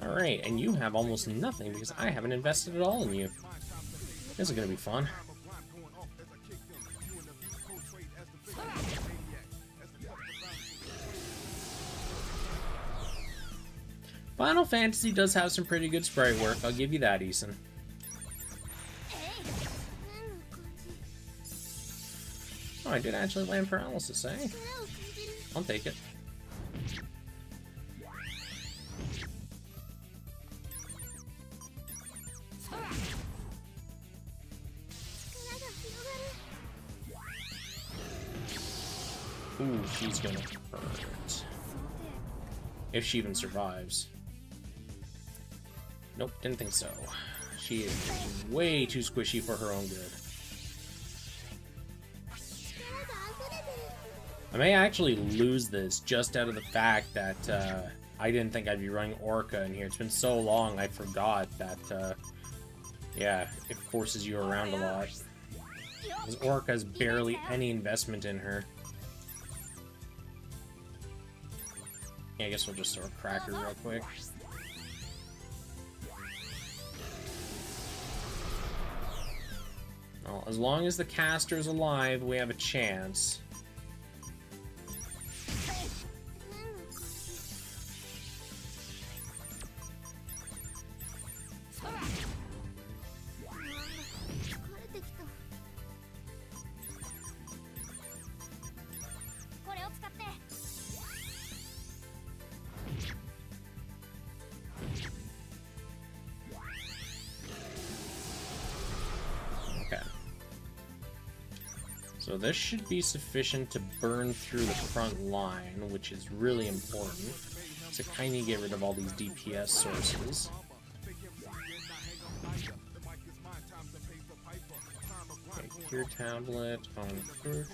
Alright, and you have almost nothing because I haven't invested at all in you. This is gonna be fun. Final Fantasy does have some pretty good sprite work, I'll give you that, Eason. Oh, I did actually land paralysis, eh? I'll take it. Ooh, she's gonna hurt. If she even survives. Nope, didn't think so. She is way too squishy for her own good. I may actually lose this just out of the fact that I didn't think I'd be running Orca in here. It's been so long, I forgot that, yeah, it forces you around a lot. Because Orca has barely any investment in her. Yeah, I guess we'll just throw a cracker real quick. Well, as long as the caster's alive, we have a chance. So this should be sufficient to burn through the front line, which is really important to kind of get rid of all these DPS sources. Okay, Cure Tablet on Crush.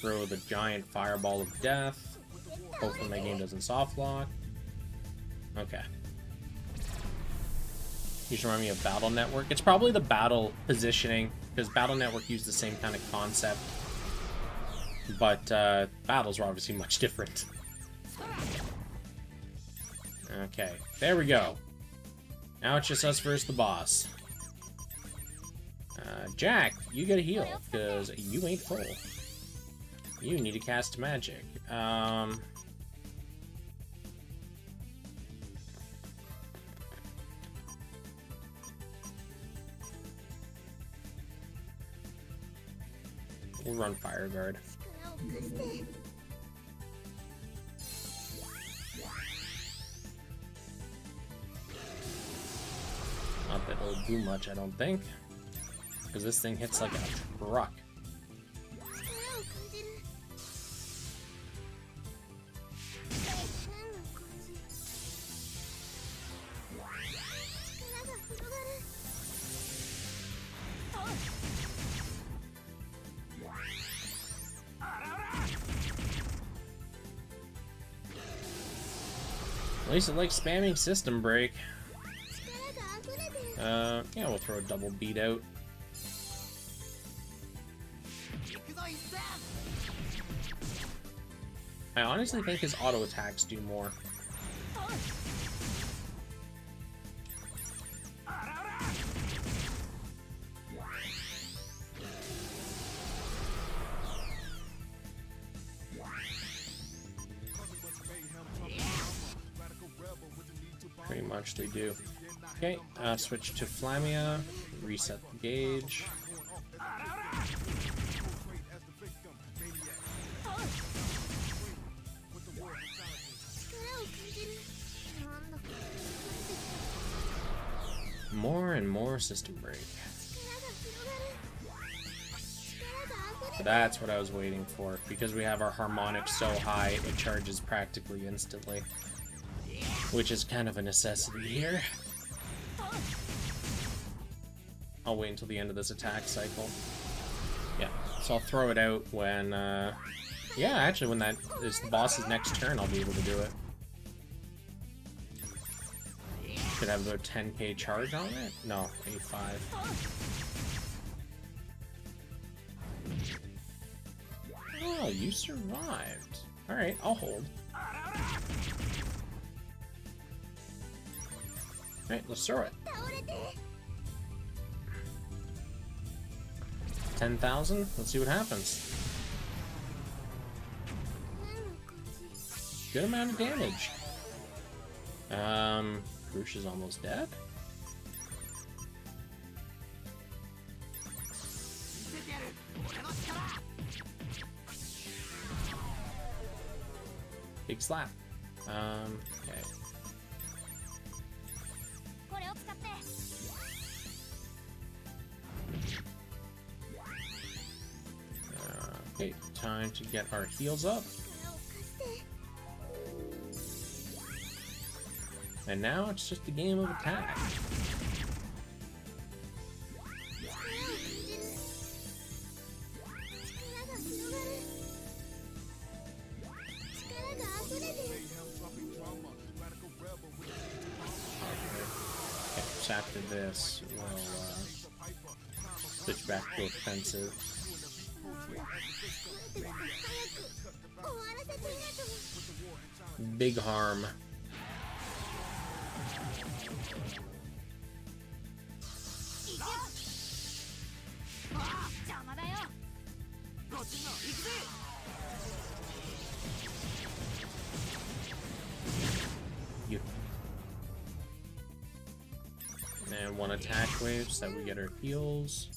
Throw the giant Fireball of Death. Hopefully my game doesn't soft lock. Okay. You should remind me of Battle Network. It's probably the battle positioning, because Battle Network used the same kind of concept. But battles were obviously much different. Okay, there we go. Now it's just us versus the boss. Jack, you get a heal, because you ain't full. You need to cast magic. We'll run Fire Guard. Not that it'll do much, I don't think. Because this thing hits like a truck. At least it likes spamming System Break. Yeah, we'll throw a double beat out. I honestly think his auto attacks do more. Pretty much they do. Okay, switch to Flamia, reset the gauge. More and more System Break. That's what I was waiting for. Because we have our harmonic so high, it charges practically instantly. Which is kind of a necessity here. I'll wait until the end of this attack cycle. Yeah, so I'll throw it out when, yeah, actually when that is the boss's next turn, I'll be able to do it. Should have about 10k charge on it? No, 85. Oh, you survived. Alright, I'll hold. Alright, let's throw it. 10,000? Let's see what happens. Good amount of damage. Krush is almost dead. Big slap. Okay. Okay, time to get our heals up. And now it's just a game of attack. after this, we'll switch back to offensive. Big harm. You. And one attack wave so that we get our heals.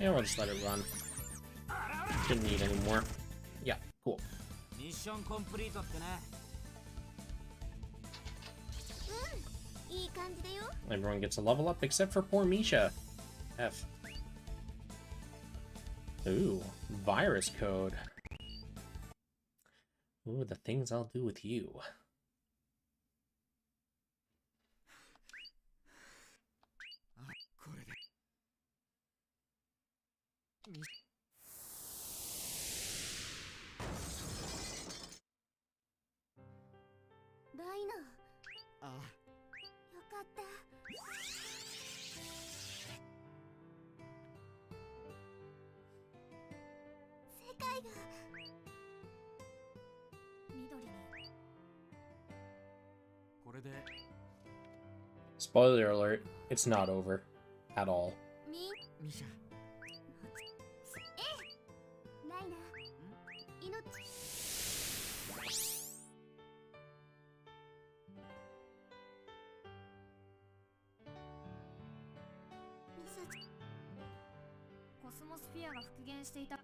And we'll just let it run. Didn't need any more. Yeah, cool. Mission complete ってね。いい感じだよ。 Everyone gets a level up except for poor Misha. F. Ooh, virus code. Ooh, the things I'll do with you. これで。ライナー。ああ。よかった。世界が緑に。これで。Spoiler alert, it's not over. At all. ミシャ。ライナー。命。コスモスフィアが復元していた。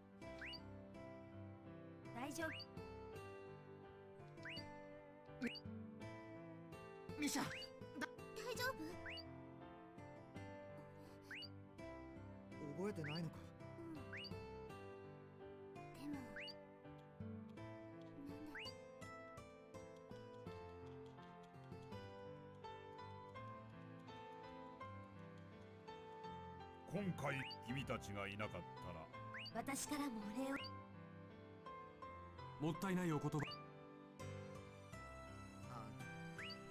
大丈夫。ミシャ。大丈夫？覚えてないのか？でも、なんだ。今回君たちがいなかったら私からもお礼を。もったいないお言葉。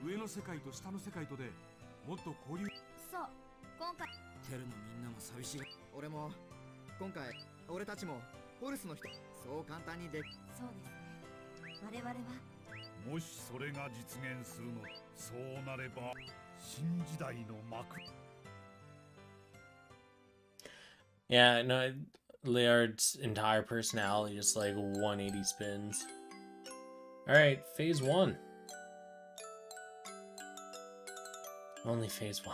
上の世界と下の世界とでもっと交流。そう、今回テルのみんなも寂しい。俺も今回俺たちもホルスの人そう簡単にで。そうですね。我々はもしそれが実現するのそうなれば新時代の幕。 Yeah, no, Liard's entire personality just like 180 spins. Alright, phase 1. Only phase 1.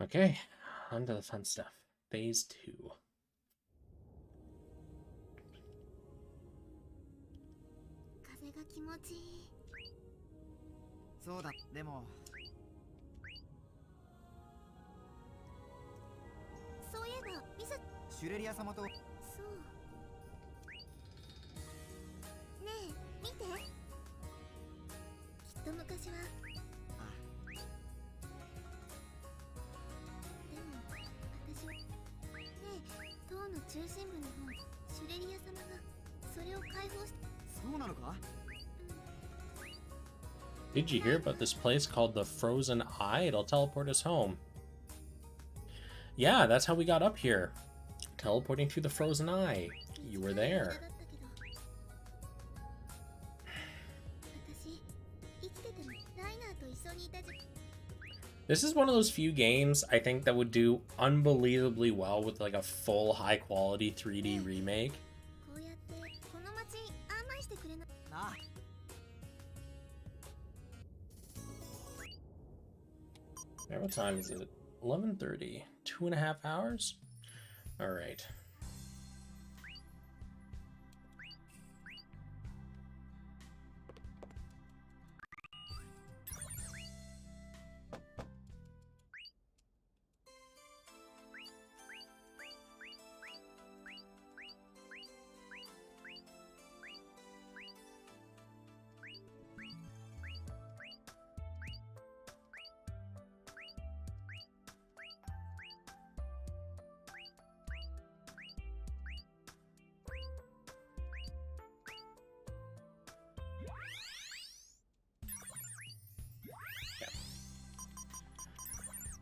Okay, on to the fun stuff. Phase 2. 風が気持ちいい。そうだ。でもそういえばミサ。シュレリア様と。そう。ねえ、見て。きっと昔は。中心部の方、シュレリア様がそれを解放し。そうなのか？ Did you hear about this place called the Frozen Eye? It'll teleport us home. Yeah, that's how we got up here. Teleporting through the Frozen Eye. You were there. This is one of those few games I think that would do unbelievably well with like a full high quality 3D remake. Yeah, what time is it? 11:30. 2.5 hours? Alright.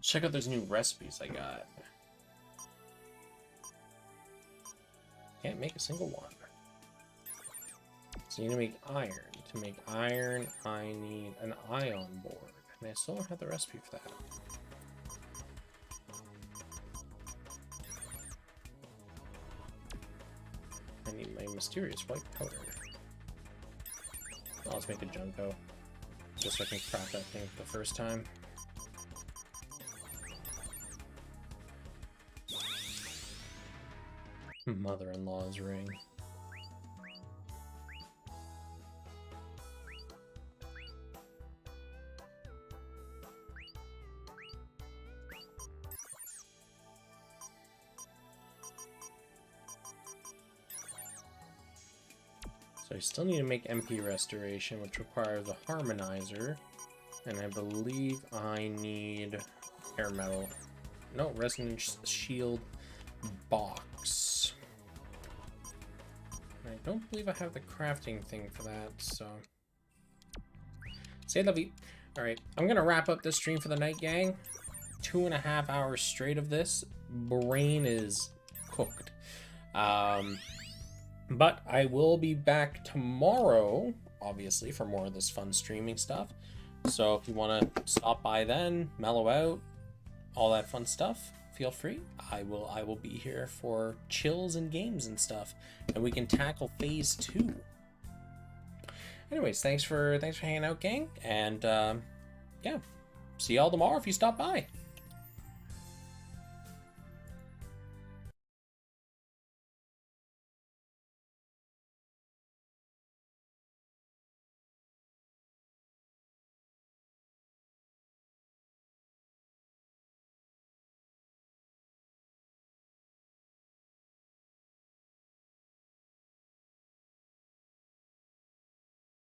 check out those new recipes I got. Can't make a single one. So you need to make iron. To make iron, I need an ion board. And I still don't have the recipe for that. I need my mysterious white powder. Oh, let's make a Junko. Just so I can craft that thing for the first time. Mother-in-law's ring. So I still need to make MP restoration, which requires a harmonizer, and I believe I need air metal. No, resonance shield box. I don't believe I have the crafting thing for that, so... Say la vie. Alright, I'm gonna wrap up this stream for the night, gang. 2.5 hours straight of this. Brain is cooked. But I will be back tomorrow, obviously, for more of this fun streaming stuff. So if you want to stop by then, mellow out, all that fun stuff, feel free. I will be here for chills and games and stuff, and we can tackle phase 2. Anyways, thanks for hanging out, gang, and yeah, see y'all tomorrow if you stop by.